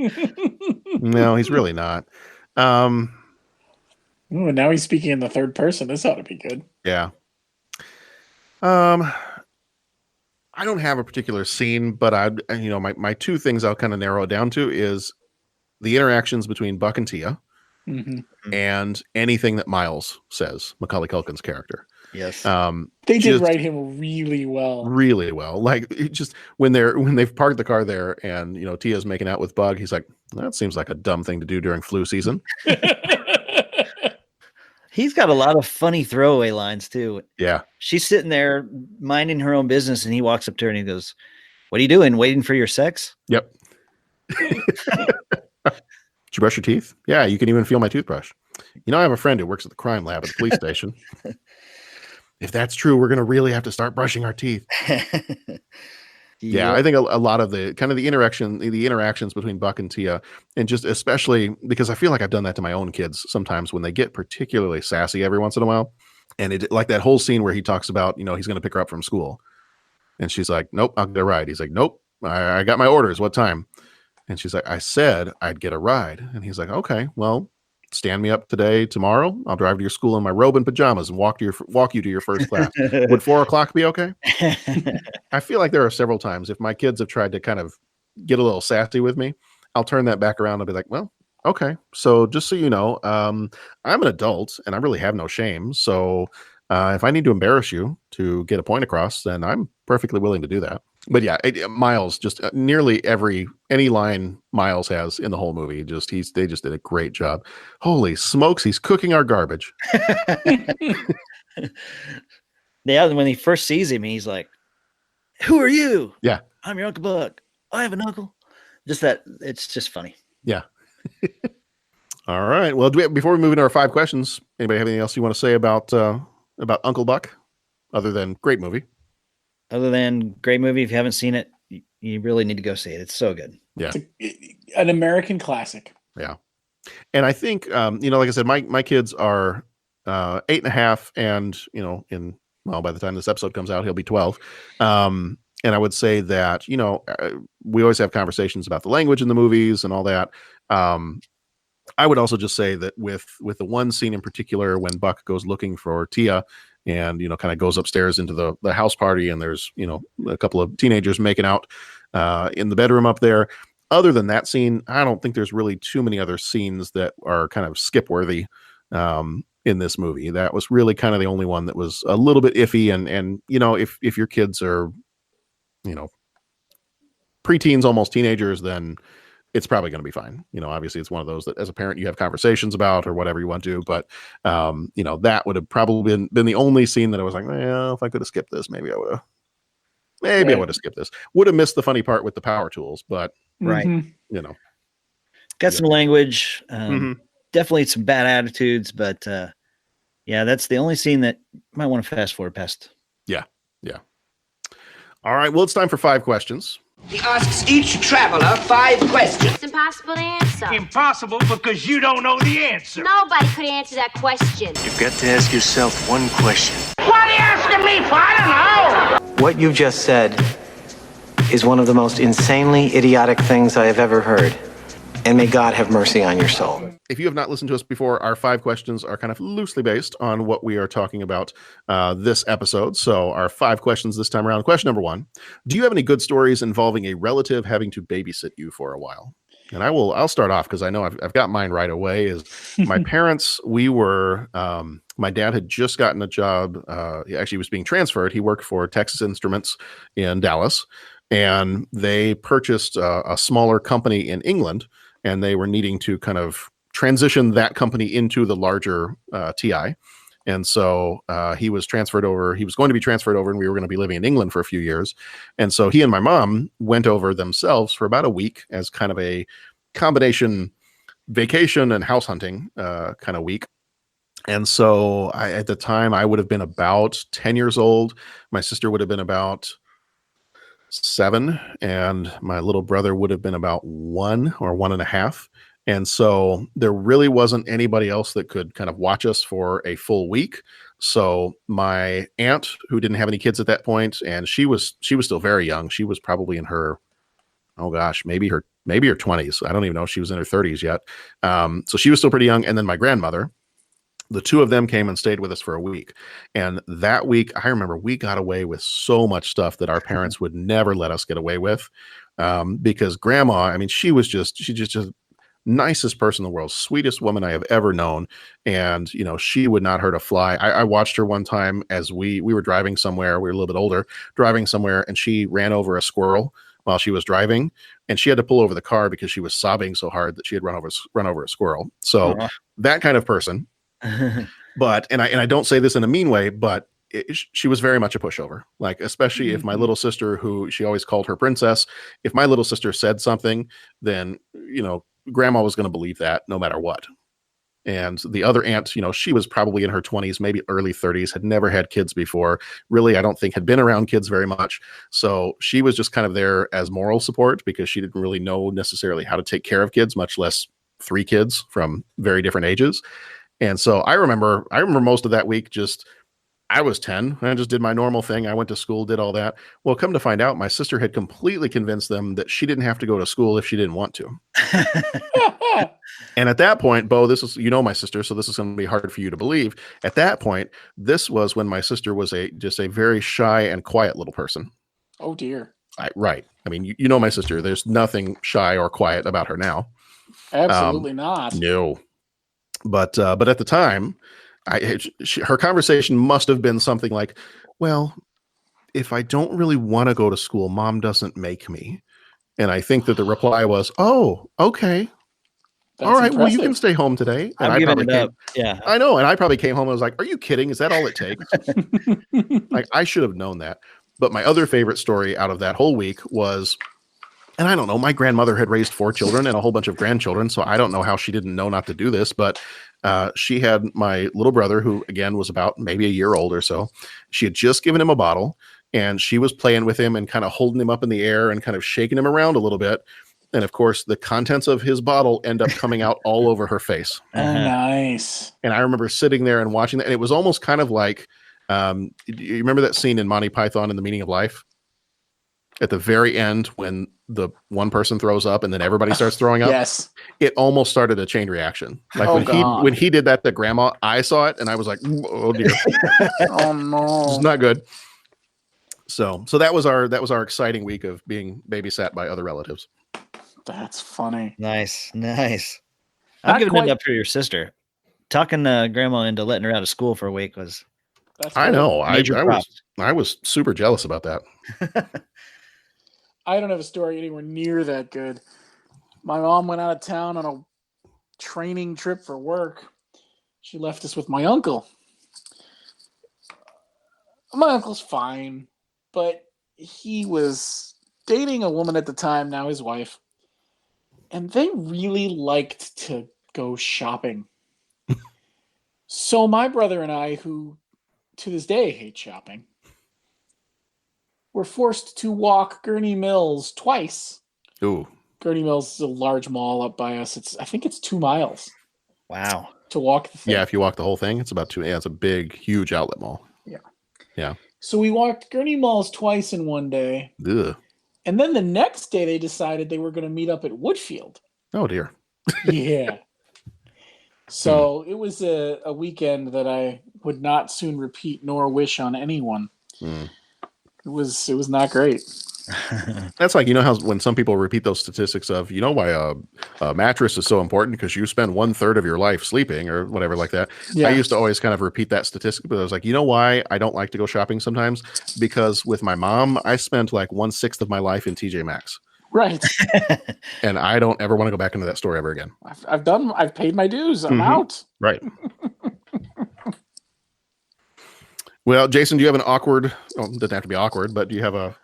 Speaker 11: No, he's really not.
Speaker 12: Ooh, now he's speaking in the third person. This ought to be good.
Speaker 11: Yeah. I don't have a particular scene, but my two things I'll kind of narrow it down to is the interactions between Buck and Tia, and anything that Miles says, Macaulay Culkin's character.
Speaker 1: Yes.
Speaker 12: They did write him really well.
Speaker 11: Really well. Like, it just when they've parked the car there and Tia's making out with Bug, he's like, that seems like a dumb thing to do during flu season.
Speaker 1: He's got a lot of funny throwaway lines too.
Speaker 11: Yeah.
Speaker 1: She's sitting there minding her own business, and he walks up to her and he goes, "What are you doing? Waiting for your sex?"
Speaker 11: Yep. Did you brush your teeth? Yeah, you can even feel my toothbrush. I have a friend who works at the crime lab at the police station. If that's true, we're going to really have to start brushing our teeth. Yeah, I think a lot of the kind of the interactions between Buck and Tia, and just especially because I feel like I've done that to my own kids sometimes when they get particularly sassy every once in a while. And it, like that whole scene where he talks about, he's going to pick her up from school. And she's like, nope, I'll get a ride. He's like, nope, I got my orders. What time? And she's like, I said I'd get a ride. And he's like, okay, well, stand me up today, tomorrow. I'll drive to your school in my robe and pajamas and walk you to your first class. Would 4 o'clock be okay? I feel like there are several times if my kids have tried to kind of get a little sassy with me, I'll turn that back around and be like, well, okay. So just so you know, I'm an adult and I really have no shame. So if I need to embarrass you to get a point across, then I'm perfectly willing to do that. But yeah, Miles, just nearly any line Miles has in the whole movie, they just did a great job. Holy smokes, he's cooking our garbage.
Speaker 1: Yeah, when he first sees him, he's like, "Who are you?"
Speaker 11: Yeah,
Speaker 1: "I'm your Uncle Buck. I have an uncle." Just that, it's just funny.
Speaker 11: Yeah. All right. Well, before we move into our 5 questions, anybody have anything else you want to say about Uncle Buck, other than great movie?
Speaker 1: Other than great movie, if you haven't seen it, you really need to go see it. It's so good.
Speaker 11: Yeah,
Speaker 12: an American classic.
Speaker 11: Yeah, and I think like I said, my kids are 8.5, and by the time this episode comes out, he'll be 12. And I would say that we always have conversations about the language in the movies and all that. I would also just say that with the one scene in particular when Buck goes looking for Tia, and kind of goes upstairs into the house party, and there's a couple of teenagers making out in the bedroom up there. Other than that scene, I don't think there's really too many other scenes that are kind of skip worthy in this movie. That was really kind of the only one that was a little bit iffy. And if your kids are preteens, almost teenagers, then it's probably going to be fine. Obviously it's one of those that as a parent you have conversations about or whatever you want to, but that would have probably been the only scene that I was like, well, if I could have skipped this, maybe I would have skipped this. Would have missed the funny part with the power tools, but
Speaker 1: right. Got some language, definitely some bad attitudes, but that's the only scene that you might want to fast forward past.
Speaker 11: Yeah. All right, well, it's time for 5 questions.
Speaker 5: He asks each traveler 5 questions.
Speaker 13: It's impossible to answer.
Speaker 5: Impossible because you don't know the answer.
Speaker 13: Nobody could answer that question.
Speaker 17: You've got to ask yourself one question.
Speaker 5: What are you asking me for? I don't know.
Speaker 17: What you've just said is one of the most insanely idiotic things I have ever heard. And may God have mercy on your soul.
Speaker 11: If you have not listened to us before, our 5 questions are kind of loosely based on what we are talking about this episode. So our 5 questions this time around. Question number 1, do you have any good stories involving a relative having to babysit you for a while? And I'll start off because I know I've got mine right away. Is my parents, my dad had just gotten a job. He actually was being transferred. He worked for Texas Instruments in Dallas, and they purchased a smaller company in England, and they were needing to kind of transition that company into the larger TI. And so he was transferred over. He was going to be transferred over, and we were going to be living in England for a few years. And so he and my mom went over themselves for about a week as kind of a combination vacation and house hunting kind of week. And so at the time, I would have been about 10 years old. My sister would have been about 7, and my little brother would have been about 1 or 1.5. And so there really wasn't anybody else that could kind of watch us for a full week. So my aunt, who didn't have any kids at that point, and she was still very young. She was probably in her, oh gosh, maybe her 20s. I don't even know if she was in her 30s yet. So she was still pretty young. And then my grandmother, the two of them came and stayed with us for a week. And that week, I remember we got away with so much stuff that our parents would never let us get away with. Because grandma, I mean, she's just nicest person in the world, sweetest woman I have ever known. And, you know, she would not hurt a fly. I watched her one time as we were driving somewhere. We were a little bit older, driving somewhere, and she ran over a squirrel while she was driving, and she had to pull over the car because she was sobbing so hard that she had run over a squirrel. So that kind of person. But and I don't say this in a mean way, but she was very much a pushover. Like, especially if my little sister, who she always called her princess, if my little sister said something, then, you know, grandma was going to believe that no matter what. And the other aunt, you know, she was probably in her 20s, maybe early 30s, had never had kids before. Really, I don't think had been around kids very much. So she was just kind of there as moral support because she didn't really know necessarily how to take care of kids, much less 3 kids from very different ages. And so I remember most of that week, I was 10 and I just did my normal thing. I went to school, did all that. Well, come to find out, my sister had completely convinced them that she didn't have to go to school if she didn't want to. And at that point, Bo, this is, you know, my sister, so this is going to be hard for you to believe. At that point, this was when my sister was just a very shy and quiet little person.
Speaker 12: Oh dear.
Speaker 11: Right. I mean, you know my sister. There's nothing shy or quiet about her now.
Speaker 12: Absolutely not.
Speaker 11: No. But at the time, her conversation must have been something like, well, if I don't really want to go to school, mom doesn't make me. And I think that the reply was, oh, okay.
Speaker 12: That's
Speaker 11: all right.
Speaker 12: impressive.
Speaker 11: Well, you can stay home today. And I probably came,
Speaker 1: yeah,
Speaker 11: I know. And I probably came home and was like, are you kidding? Is that all it takes? Like, I should have known that. But my other favorite story out of that whole week was, and I don't know, my grandmother had raised 4 children and a whole bunch of grandchildren. So I don't know how she didn't know not to do this, but she had my little brother, who again was about maybe a year old or so. She had just given him a bottle and she was playing with him and kind of holding him up in the air and kind of shaking him around a little bit. And of course, the contents of his bottle end up coming out all over her face.
Speaker 12: Oh, nice.
Speaker 11: And I remember sitting there and watching that. And it was almost kind of like, you remember that scene in Monty Python and the Meaning of Life? At the very end, when the one person throws up and then everybody starts throwing up.
Speaker 12: Yes.
Speaker 11: It almost started a chain reaction. Like when he did that to grandma, I saw it and I was like, oh dear.
Speaker 12: Oh no.
Speaker 11: It's not good. So that was our exciting week of being babysat by other relatives.
Speaker 12: That's funny.
Speaker 1: Nice. I'm giving it up for your sister. Talking grandma into letting her out of school for a week was.
Speaker 11: I know. I was super jealous about that.
Speaker 12: I don't have a story anywhere near that good. My mom went out of town on a training trip for work. She left us with my uncle. My uncle's fine, but he was dating a woman at the time, now his wife, and they really liked to go shopping. So my brother and I, who to this day hate shopping, were forced to walk Gurney Mills twice.
Speaker 11: Ooh.
Speaker 12: Gurney Mills is a large mall up by us. I think it's 2 miles.
Speaker 1: Wow.
Speaker 12: To walk the thing.
Speaker 11: Yeah, if you walk the whole thing, it's about 2. Yeah, it's a big, huge outlet mall.
Speaker 12: Yeah.
Speaker 11: Yeah.
Speaker 12: So we walked Gurney Mills twice in one day.
Speaker 11: Ugh.
Speaker 12: And then the next day they decided they were going to meet up at Woodfield.
Speaker 11: Oh dear.
Speaker 12: Yeah. So it was a weekend that I would not soon repeat nor wish on anyone. It was not great.
Speaker 11: That's like, you know how when some people repeat those statistics of, you know why a mattress is so important because you spend 1/3 of your life sleeping or whatever like that. Yeah. I used to always kind of repeat that statistic, but I was like, you know why I don't like to go shopping sometimes? Because with my mom, I spent like 1/6 of my life in TJ Maxx.
Speaker 12: Right.
Speaker 11: And I don't ever want to go back into that store ever again.
Speaker 12: I've paid my dues. I'm out.
Speaker 11: Right. Well, Jason, do you have an awkward, it doesn't have to be awkward, but do you have a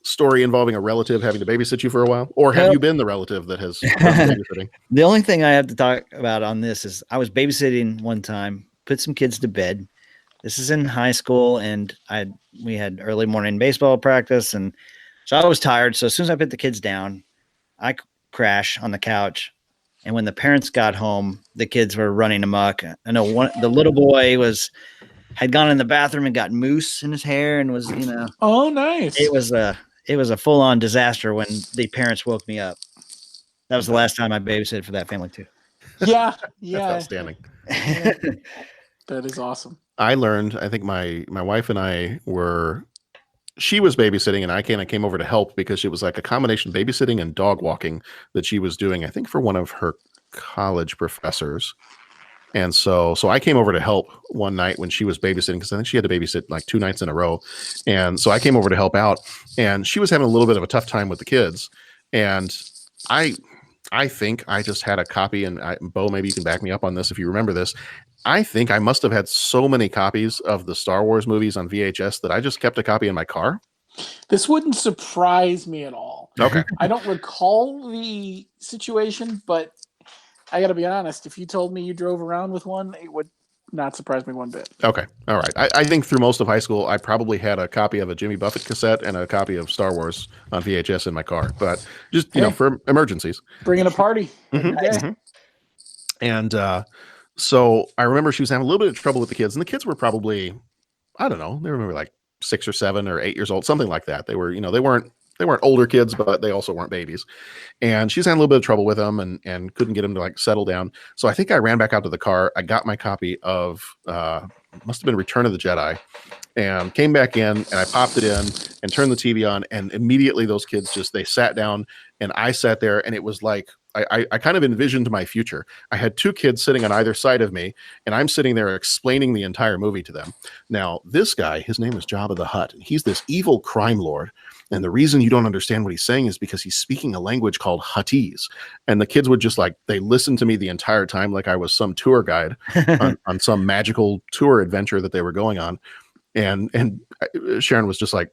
Speaker 11: story involving a relative having to babysit you for a while? Or have you been the relative that has babysitting?
Speaker 1: The only thing I have to talk about on this is I was babysitting one time, put some kids to bed. This is in high school, and we had early morning baseball practice, and So I was tired. So as soon as I put the kids down, I crash on the couch. And when the parents got home, the kids were running amok. I know the little boy had gone in the bathroom and got mousse in his hair and was,
Speaker 12: Oh, nice.
Speaker 1: It was a full on disaster when the parents woke me up. That was the last time I babysat for that family too.
Speaker 12: Yeah.
Speaker 11: That's outstanding.
Speaker 12: Yeah. That is awesome.
Speaker 11: I learned, I think my wife and I she was babysitting and I came over to help because it was like a combination of babysitting and dog walking that she was doing, I think for one of her college professors. And so I came over to help one night when she was babysitting because I think she had to babysit like 2 nights in a row. And so I came over to help out and she was having a little bit of a tough time with the kids. And I think I just had a copy, and Bo, maybe you can back me up on this if you remember this. I think I must have had so many copies of the Star Wars movies on VHS that I just kept a copy in my car.
Speaker 12: This wouldn't surprise me at all.
Speaker 11: Okay.
Speaker 12: I don't recall the situation, but I got to be honest. If you told me you drove around with one, it would not surprise me one bit.
Speaker 11: Okay. All right. I think through most of high school, I probably had a copy of a Jimmy Buffett cassette and a copy of Star Wars on VHS in my car, but just, for emergencies.
Speaker 12: Bringing a party.
Speaker 11: And so I remember she was having a little bit of trouble with the kids, and the kids were probably, I don't know, they were maybe like 6 or 7 or 8 years old, something like that. They were, they weren't older kids, but they also weren't babies. And she was having a little bit of trouble with them and couldn't get them to like settle down. So I think I ran back out to the car. I got my copy of, must have been Return of the Jedi, and came back in and I popped it in and turned the TV on. And immediately those kids they sat down and I sat there, and it was like, I kind of envisioned my future. I had 2 kids sitting on either side of me, and I'm sitting there explaining the entire movie to them. Now, this guy, his name is Jabba the Hutt, and he's this evil crime lord. And the reason you don't understand what he's saying is because he's speaking a language called Huttese. And the kids would just they listened to me the entire time like I was some tour guide on some magical tour adventure that they were going on. And Sharon was just like,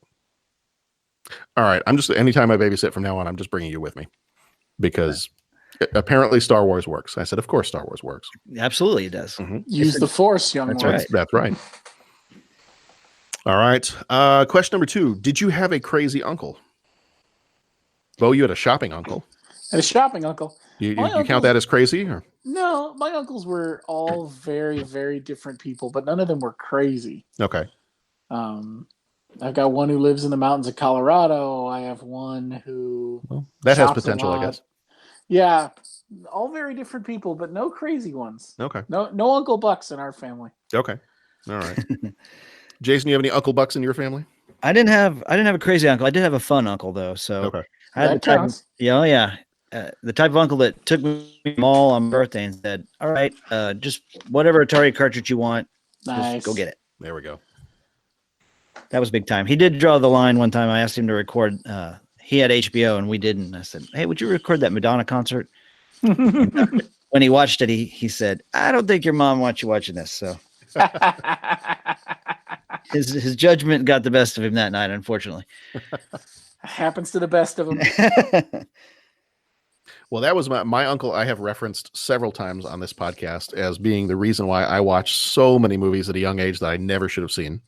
Speaker 11: all right, anytime I babysit from now on, I'm just bringing you with me because apparently Star Wars works. I said, of course Star Wars works.
Speaker 1: Absolutely it does.
Speaker 12: Use the Force, young
Speaker 1: That's
Speaker 12: ones.
Speaker 1: right.
Speaker 11: That's right. All right. Question number 2. Did you have a crazy uncle? Bo, you had a shopping uncle.
Speaker 12: And a shopping uncle.
Speaker 11: You count that as crazy? Or?
Speaker 12: No, my uncles were all very, very different people, but none of them were crazy.
Speaker 11: Okay.
Speaker 12: I've got one who lives in the mountains of Colorado. I have one who
Speaker 11: that has
Speaker 12: shops
Speaker 11: potential,
Speaker 12: a lot.
Speaker 11: I guess.
Speaker 12: Yeah, all very different people, but no crazy ones.
Speaker 11: Okay.
Speaker 12: No Uncle Bucks in our family.
Speaker 11: Okay. All right. Jason, you have any Uncle Bucks in your family?
Speaker 1: I didn't have a crazy uncle. I did have a fun uncle though. So
Speaker 11: okay.
Speaker 1: I had
Speaker 12: That counts.
Speaker 1: the type of uncle that took me to the mall on my birthday and said, "All right, just whatever Atari cartridge you want,
Speaker 12: Nice.
Speaker 1: just go get it."
Speaker 11: There we go.
Speaker 1: That was big time. He did draw the line one time. I asked him to record. He had HBO and we didn't. I said, "Hey, would you record that Madonna concert?" When he watched it, he said, "I don't think your mom wants you watching this." So his judgment got the best of him that night, unfortunately.
Speaker 12: Happens to the best of them.
Speaker 11: Well, that was my uncle. I have referenced several times on this podcast as being the reason why I watched so many movies at a young age that I never should have seen.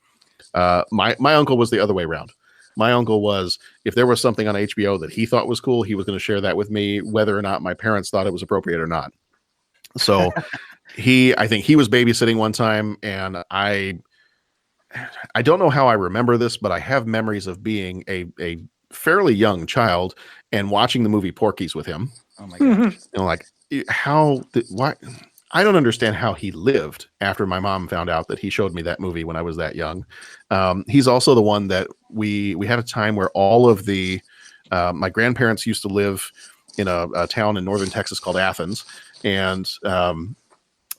Speaker 11: My uncle was the other way around. My uncle was, if there was something on HBO that he thought was cool, he was going to share that with me, whether or not my parents thought it was appropriate or not. So I think he was babysitting one time, and I don't know how I remember this, but I have memories of being a fairly young child and watching the movie Porky's with him.
Speaker 1: Oh my gosh.
Speaker 11: And like, why? I don't understand how he lived after my mom found out that he showed me that movie when I was that young. He's also the one that we had a time where all of the my grandparents used to live in a town in northern Texas called Athens, and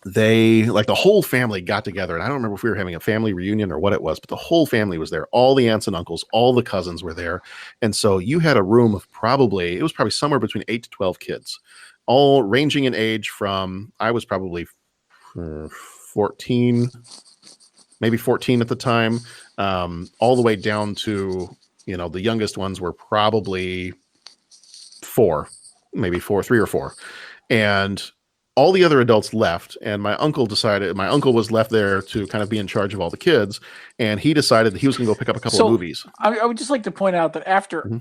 Speaker 11: they, like, the whole family got together, and I don't remember if we were having a family reunion or what it was, but the whole family was there. All the aunts and uncles, all the cousins were there, and so you had a room of it was probably somewhere between 8 to 12 kids, all ranging in age from, I was probably 14, maybe 14 at the time, all the way down to, the youngest ones were probably 4, maybe 3 or 4. And all the other adults left, and my uncle was left there to kind of be in charge of all the kids, and he decided that he was going to go pick up a couple of movies.
Speaker 12: I would just like to point out that after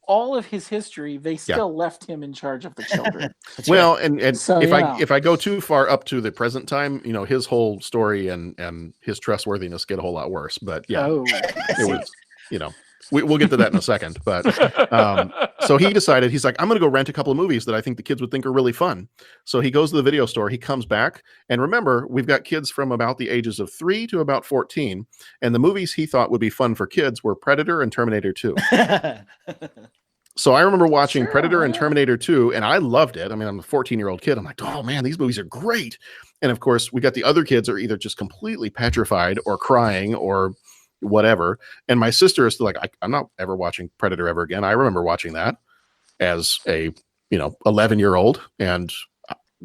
Speaker 12: all of his history, they still left him in charge of the children.
Speaker 11: Well, and
Speaker 12: So,
Speaker 11: if I go too far up to the present time, his whole story and his trustworthiness get a whole lot worse. But it was, we'll get to that in a second. But so he decided, he's like, I'm going to go rent a couple of movies that I think the kids would think are really fun. So he goes to the video store, he comes back, and remember, we've got kids from about the ages of 3 to about 14, and the movies he thought would be fun for kids were Predator and Terminator 2. So I remember watching Predator and Terminator 2, and I loved it. I mean, I'm a 14-year-old kid. I'm like, oh man, these movies are great. And of course, we got the other kids are either just completely petrified or crying or whatever. And my sister is still like, I'm not ever watching Predator ever again. I remember watching that as a 11-year-old, and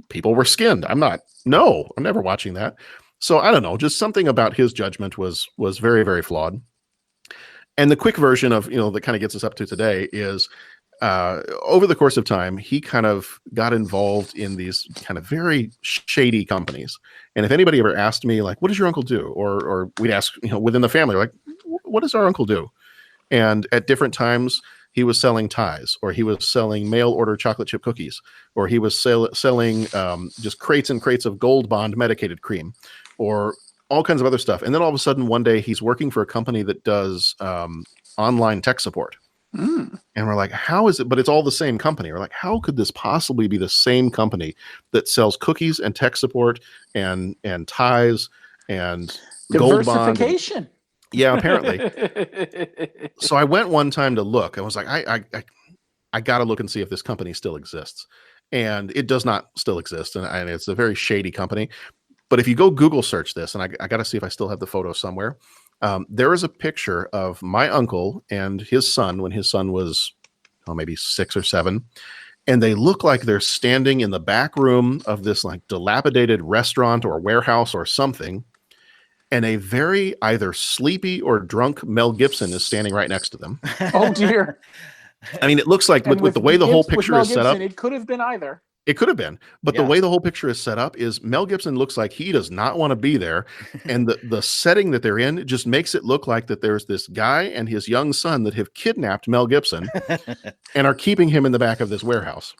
Speaker 11: people were skinned. I'm never watching that. So I don't know, just something about his judgment was very, very flawed. And the quick version of, that kind of gets us up to today is over the course of time, he kind of got involved in these kind of very shady companies. And if anybody ever asked me, like, what does your uncle do? Or we'd ask, within the family, like, what does our uncle do? And at different times, he was selling ties, or he was selling mail order chocolate chip cookies, or he was selling just crates and crates of Gold Bond medicated cream, or all kinds of other stuff. And then all of a sudden, one day, he's working for a company that does online tech support. And we're like, how is it? But it's all the same company. We're like, how could this possibly be the same company that sells cookies and tech support and ties and Gold Bond?
Speaker 12: Diversification.
Speaker 11: Yeah, apparently. So I went one time to look. I was like, I got to look and see if this company still exists. And it does not still exist. And it's a very shady company. But if you go Google search this, and I got to see if I still have the photo somewhere. There is a picture of my uncle and his son when his son was maybe 6 or 7. And they look like they're standing in the back room of this like dilapidated restaurant or warehouse or something. And a very either sleepy or drunk Mel Gibson is standing right next to them.
Speaker 12: Oh, dear.
Speaker 11: I mean, it looks like with the way the whole picture is set up.
Speaker 12: It could have been either.
Speaker 11: It could have been. But the way the whole picture is set up is Mel Gibson looks like he does not want to be there. And the setting that they're in just makes it look like that there's this guy and his young son that have kidnapped Mel Gibson and are keeping him in the back of this warehouse.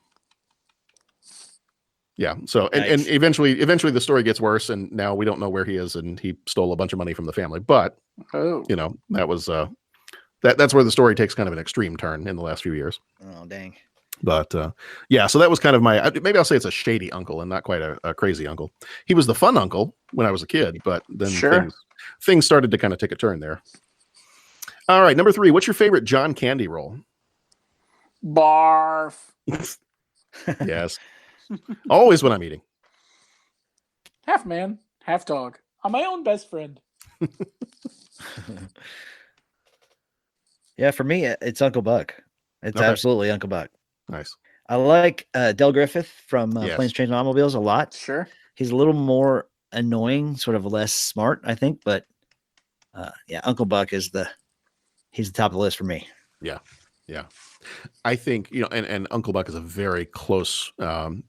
Speaker 11: Yeah. So, and eventually the story gets worse, and now we don't know where he is, and he stole a bunch of money from the family. But, that was, that's where the story takes kind of an extreme turn in the last few years.
Speaker 1: Oh, dang.
Speaker 11: But, so that was kind of maybe I'll say it's a shady uncle and not quite a crazy uncle. He was the fun uncle when I was a kid, but then things started to kind of take a turn there. All right. Number 3, what's your favorite John Candy role?
Speaker 12: Barf.
Speaker 11: Yes. Always when I'm eating.
Speaker 12: Half man, half dog. I'm my own best friend.
Speaker 1: Yeah, for me, it's Uncle Buck. It's absolutely Uncle Buck.
Speaker 11: Nice.
Speaker 1: I like Del Griffith from Planes, Trains, and Automobiles a lot.
Speaker 12: Sure.
Speaker 1: He's a little more annoying, sort of less smart, I think. But Uncle Buck is he's the top of the list for me.
Speaker 11: Yeah. Yeah. I think, and Uncle Buck is a very close,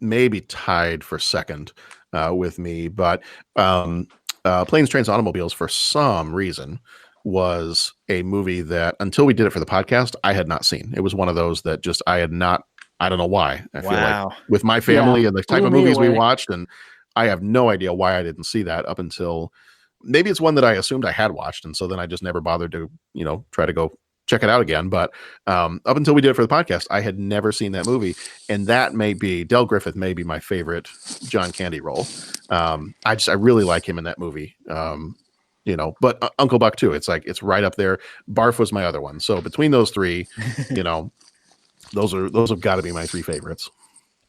Speaker 11: maybe tied for second with me, but Planes, Trains, and Automobiles, for some reason, was a movie that until we did it for the podcast, I had not seen. It was one of those that just I had not, I don't know why. I feel like with my family and the type of movies we watched, and I have no idea why I didn't see that up until maybe it's one that I assumed I had watched. And so then I just never bothered to, try to go check it out again. But up until we did it for the podcast, I had never seen that movie. And that may be, Del Griffith may be my favorite John Candy role. I really like him in that movie. But Uncle Buck too. It's like, it's right up there. Barf was my other one. So between those 3, those have got to be my 3 favorites.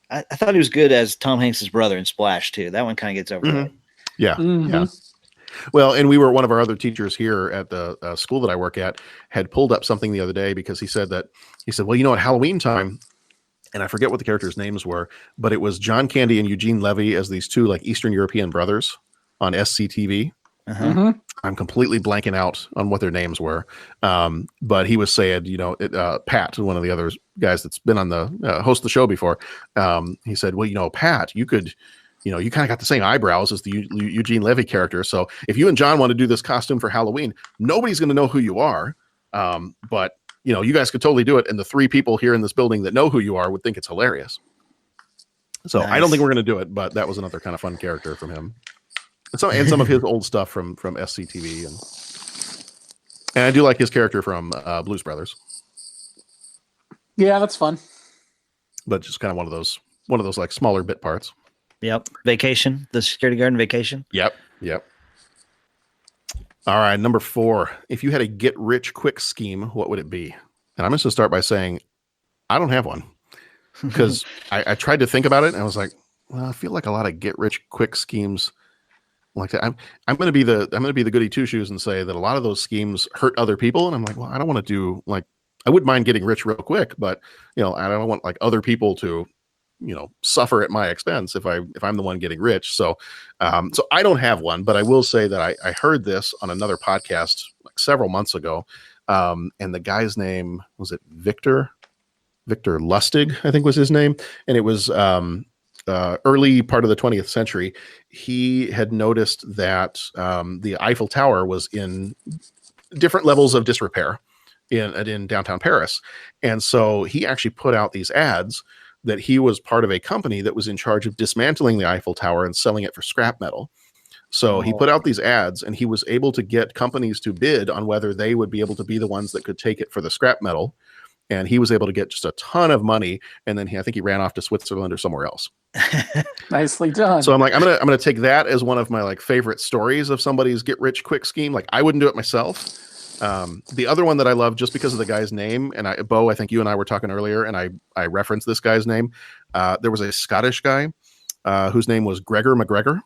Speaker 1: I thought he was good as Tom Hanks's brother in Splash too. That one kind of gets overlooked.
Speaker 11: Mm-hmm. Yeah. Mm-hmm. Yeah. Well, and one of our other teachers here at the school that I work at had pulled up something the other day because he said, well, at Halloween time, and I forget what the characters' names were, but it was John Candy and Eugene Levy as these 2 like Eastern European brothers on SCTV.
Speaker 1: Uh-huh. Mm-hmm.
Speaker 11: I'm completely blanking out on what their names were. But he was saying, Pat, one of the other guys that's been on the host of the show before. He said, well, Pat, you could, you kind of got the same eyebrows as the Eugene Levy character. So if you and John want to do this costume for Halloween, nobody's going to know who you are. But you guys could totally do it, and the 3 people here in this building that know who you are would think it's hilarious. So I don't think we're going to do it, but that was another kind of fun character from him. And some of his old stuff from SCTV, and I do like his character from Blues Brothers.
Speaker 12: Yeah, that's fun.
Speaker 11: But just kind of one of those like smaller bit parts.
Speaker 1: Yep. Vacation, the security guard in Vacation.
Speaker 11: Yep. All right, number 4. If you had a get rich quick scheme, what would it be? And I'm just going to start by saying I don't have one, because I tried to think about it and I was like, well, I feel like a lot of get rich quick schemes like that. I'm going to be the goody two shoes and say that a lot of those schemes hurt other people, and I'm like, well, I don't want to do like, I wouldn't mind getting rich real quick, but I don't want like other people to suffer at my expense if I'm the one getting rich. So I don't have one, but I will say that I heard this on another podcast like several months ago. And the guy's name was Victor Lustig, I think was his name. And it was early part of the 20th century. He had noticed that the Eiffel Tower was in different levels of disrepair in downtown Paris. And so he actually put out these ads that he was part of a company that was in charge of dismantling the Eiffel Tower and selling it for scrap metal. So he put out these ads, and he was able to get companies to bid on whether they would be able to be the ones that could take it for the scrap metal. And he was able to get just a ton of money. And then I think he ran off to Switzerland or somewhere else.
Speaker 12: Nicely done.
Speaker 11: So I'm like, I'm gonna take that as one of my like favorite stories of somebody's get rich quick scheme. Like I wouldn't do it myself. The other one that I love just because of the guy's name, and Bo, I think you and I were talking earlier, and I referenced this guy's name. There was a Scottish guy whose name was Gregor McGregor.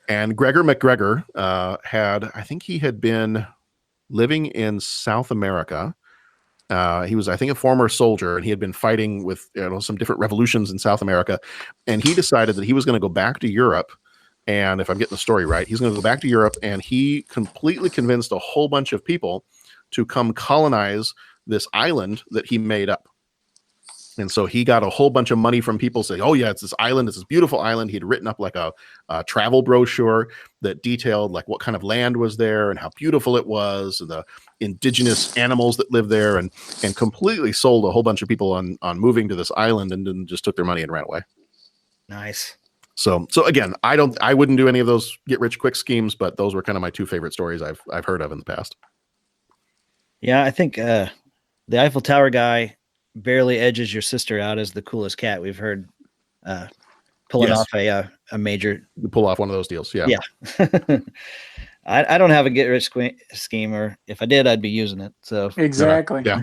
Speaker 11: And Gregor McGregor I think he had been living in South America. He was, I think, a former soldier, and he had been fighting with some different revolutions in South America. And he decided that he was going to go back to Europe. And if I'm getting the story right, he's going to go back to Europe, and he completely convinced a whole bunch of people to come colonize this island that he made up. And so he got a whole bunch of money from people saying, oh yeah, it's this island. It's this beautiful island. He'd written up like a travel brochure that detailed like what kind of land was there and how beautiful it was, and the indigenous animals that live there, and completely sold a whole bunch of people on moving to this island, and then just took their money and ran away.
Speaker 1: Nice. So
Speaker 11: again, I wouldn't do any of those get rich quick schemes, but those were kind of my 2 favorite stories I've heard of in the past.
Speaker 1: Yeah, I think the Eiffel Tower guy barely edges your sister out as the coolest cat we've heard pulling off a major.
Speaker 11: Pull off one of those deals. Yeah.
Speaker 1: Yeah. I don't have a get rich scheme, or if I did, I'd be using it. So
Speaker 12: exactly.
Speaker 11: Yeah.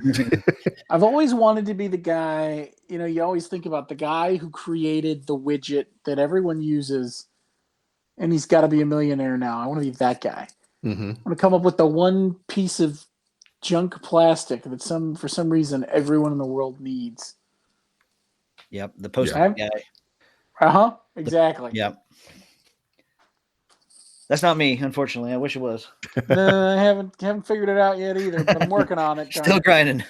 Speaker 12: I've always wanted to be the guy, you always think about the guy who created the widget that everyone uses, and he's got to be a millionaire now. I want to be that guy.
Speaker 11: Mm-hmm.
Speaker 12: I want to come up with the one piece of junk plastic that for some reason everyone in the world needs.
Speaker 1: Yep. The poster
Speaker 12: guy. Exactly.
Speaker 1: Yep. That's not me, unfortunately. I wish it was.
Speaker 12: I haven't figured it out yet either, but I'm working on it.
Speaker 1: Still grinding.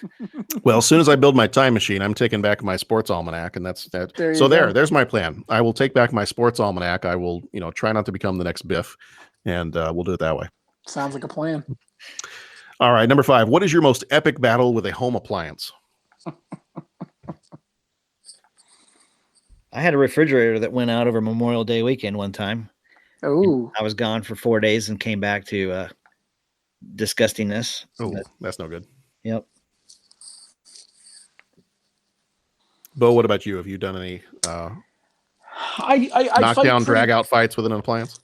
Speaker 11: Well, as soon as I build my time machine, I'm taking back my sports almanac, and that's that. There's my plan. I will take back my sports almanac. I will, try not to become the next Biff, and we'll do it that way.
Speaker 12: Sounds like a plan.
Speaker 11: All right, number 5. What is your most epic battle with a home appliance?
Speaker 1: I had a refrigerator that went out over Memorial Day weekend one time.
Speaker 12: Oh,
Speaker 1: I was gone for 4 days and came back to disgustingness.
Speaker 11: Oh, that's no good.
Speaker 1: Yep.
Speaker 11: Bo, what about you? Have you done any
Speaker 12: I
Speaker 11: knockdown, drag out fights with an appliance?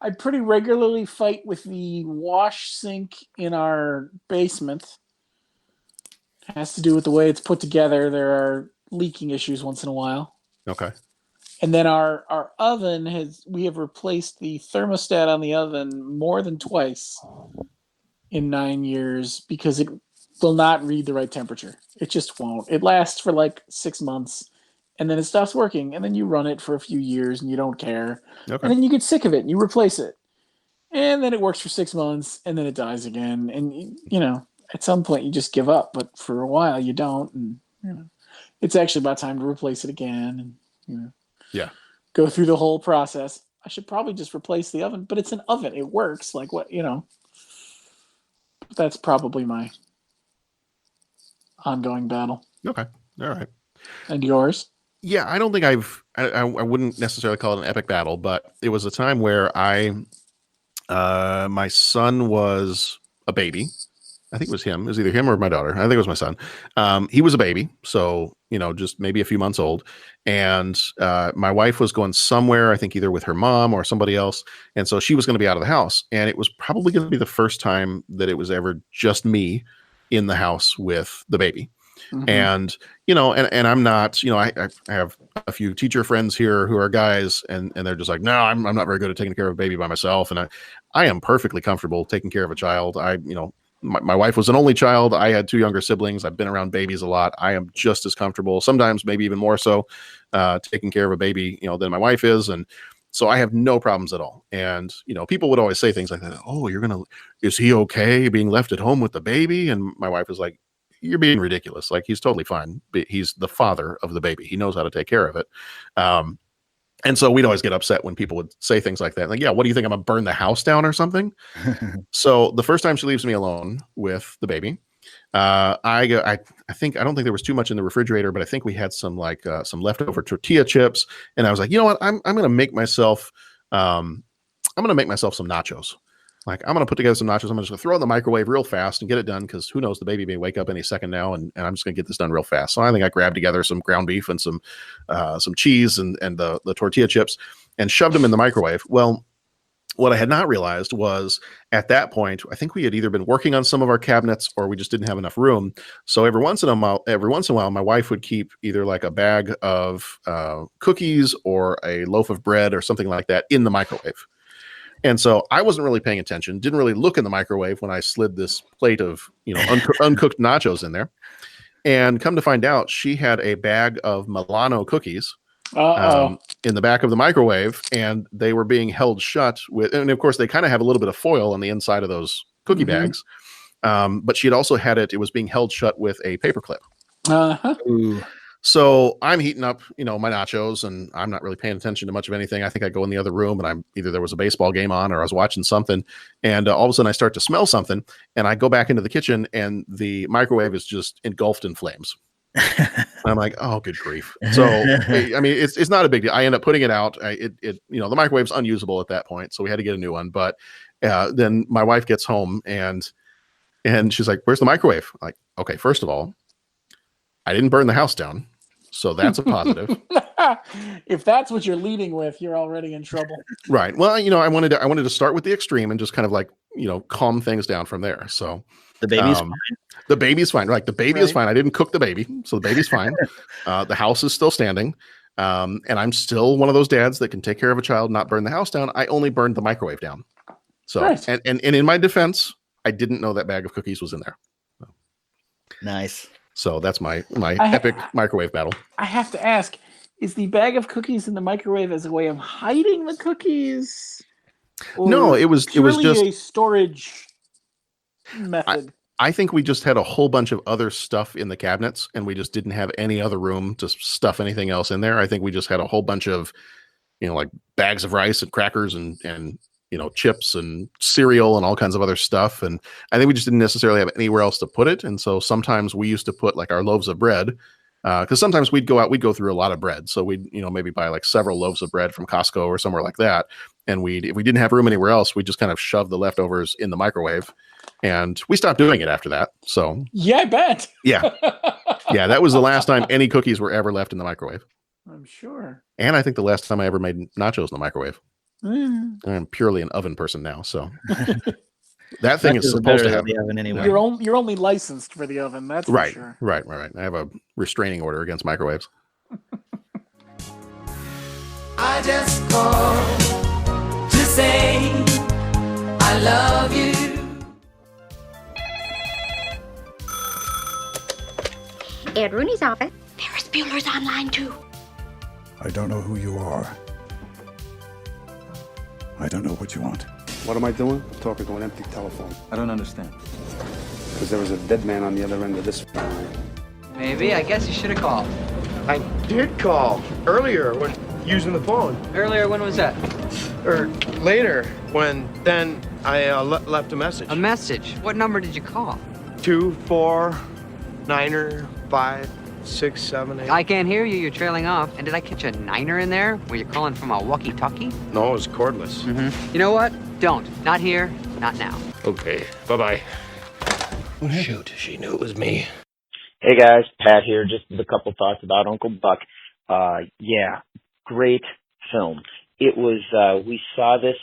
Speaker 12: I pretty regularly fight with the wash sink in our basement. It has to do with the way it's put together. There are leaking issues once in a while.
Speaker 11: Okay.
Speaker 12: And then our oven we have replaced the thermostat on the oven more than twice in 9 years because it will not read the right temperature. It just won't. It lasts for like 6 months, and then it stops working, and then you run it for a few years and you don't care.
Speaker 11: Okay.
Speaker 12: And then you get sick of it and you replace it. And then it works for 6 months and then it dies again. And at some point you just give up, but for a while you don't. And it's actually about time to replace it again. And
Speaker 11: yeah,
Speaker 12: go through the whole process. I should probably just replace the oven, but it's an oven. It works. Like what, That's probably my ongoing battle.
Speaker 11: Okay. All right.
Speaker 12: And yours?
Speaker 11: Yeah, I don't think I wouldn't necessarily call it an epic battle, but it was a time where my son was a baby. I think it was him. It was either him or my daughter. I think it was my son. He was a baby, so just maybe a few months old. And my wife was going somewhere, I think either with her mom or somebody else, and so she was going to be out of the house. And it was probably going to be the first time that it was ever just me in the house with the baby. Mm-hmm. And and I'm not, I have a few teacher friends here who are guys, and they're just like, no, I'm not very good at taking care of a baby by myself, and I am perfectly comfortable taking care of a child. My wife was an only child. I had 2 younger siblings. I've been around babies a lot. I am just as comfortable, sometimes maybe even more so, taking care of a baby, than my wife is. And so I have no problems at all. And, people would always say things like that. Oh, is he okay being left at home with the baby? And my wife was like, you're being ridiculous. Like, he's totally fine. He's the father of the baby. He knows how to take care of it. And so we'd always get upset when people would say things like that. Like, yeah, what do you think? I'm going to burn the house down or something? So the first time she leaves me alone with the baby, I don't think there was too much in the refrigerator, but I think we had some leftover tortilla chips. And I was like, you know what? I'm going to make myself, some nachos. Like, I'm going to put together some nachos. I'm just going to throw it in the microwave real fast and get it done, because who knows, the baby may wake up any second now, and I'm just going to get this done real fast. So I think I grabbed together some ground beef and some cheese and the tortilla chips and shoved them in the microwave. Well, what I had not realized was, at that point, I think we had either been working on some of our cabinets or we just didn't have enough room. So every once in a while, my wife would keep either like a bag of cookies or a loaf of bread or something like that in the microwave. And so I wasn't really paying attention, didn't really look in the microwave when I slid this plate of, uncooked nachos in there. And come to find out, she had a bag of Milano cookies in the back of the microwave, and they were being held shut with, and of course they kind of have a little bit of foil on the inside of those cookie bags. But she had also had it was being held shut with a paper clip.
Speaker 12: Uh-huh.
Speaker 11: So I'm heating up, my nachos, and I'm not really paying attention to much of anything. I think I go in the other room, and there was a baseball game on, or I was watching something, and all of a sudden I start to smell something, and I go back into the kitchen, and the microwave is just engulfed in flames. And I'm like, oh, good grief. So, I mean, it's not a big deal. I end up putting it out. The microwave's unusable at that point, so we had to get a new one. But then my wife gets home, and she's like, where's the microwave? I'm like, okay, first of all, I didn't burn the house down, so that's a positive.
Speaker 12: If that's what you're leading with, you're already in trouble.
Speaker 11: Right. Well, I wanted to start with the extreme and just kind of like, calm things down from there. So
Speaker 1: the baby's fine.
Speaker 11: The baby's fine. Right. The baby is fine. I didn't cook the baby, so the baby's fine. The house is still standing. And I'm still one of those dads that can take care of a child, not burn the house down. I only burned the microwave down. So, and in my defense, I didn't know that bag of cookies was in there. So.
Speaker 1: Nice.
Speaker 11: So that's my epic microwave battle.
Speaker 12: I have to ask, is the bag of cookies in the microwave as a way of hiding the cookies?
Speaker 11: No, it was just
Speaker 12: a storage method.
Speaker 11: I think we just had a whole bunch of other stuff in the cabinets, and we just didn't have any other room to stuff anything else in there. I think we just had a whole bunch of, like bags of rice and crackers and chips and cereal and all kinds of other stuff. And I think we just didn't necessarily have anywhere else to put it. And so sometimes we used to put like our loaves of bread, because sometimes we'd go through a lot of bread. So we'd, maybe buy like several loaves of bread from Costco or somewhere like that. And if we didn't have room anywhere else, we just kind of shoved the leftovers in the microwave, and we stopped doing it after that. So
Speaker 12: yeah, I bet.
Speaker 11: Yeah. Yeah. That was the last time any cookies were ever left in the microwave.
Speaker 12: I'm sure.
Speaker 11: And I think the last time I ever made nachos in the microwave.
Speaker 12: Mm.
Speaker 11: I'm purely an oven person now, so that thing is supposed to have
Speaker 1: the oven anyway.
Speaker 12: You're only licensed for the oven. That's
Speaker 11: right.
Speaker 12: For sure.
Speaker 11: Right. I have a restraining order against microwaves.
Speaker 5: I just called to say I love you.
Speaker 13: Ed Rooney's office. Ferris Bueller's online too.
Speaker 18: I don't know who you are. I don't know what you want.
Speaker 19: What am I doing? Talking to an empty telephone.
Speaker 20: I don't understand.
Speaker 19: Because there was a dead man on the other end of this phone.
Speaker 21: Maybe. I guess you should have called.
Speaker 22: I did call earlier when using the phone.
Speaker 21: Earlier? When was that?
Speaker 22: Or later, when then I left a message.
Speaker 21: A message? What number did you call?
Speaker 22: 2, 4, Niner, 5, 6, 7, 8.
Speaker 21: I can't hear you. You're trailing off. And did I catch a niner in there? Were you calling from a walkie-talkie?
Speaker 22: No, it was cordless.
Speaker 21: Mm-hmm. You know what? Don't. Not here. Not now.
Speaker 22: Okay, bye-bye. Oh, shoot, she knew it was me.
Speaker 2: Hey guys, Pat here. Just a couple thoughts about Uncle Buck. Yeah, great film. It was, we saw this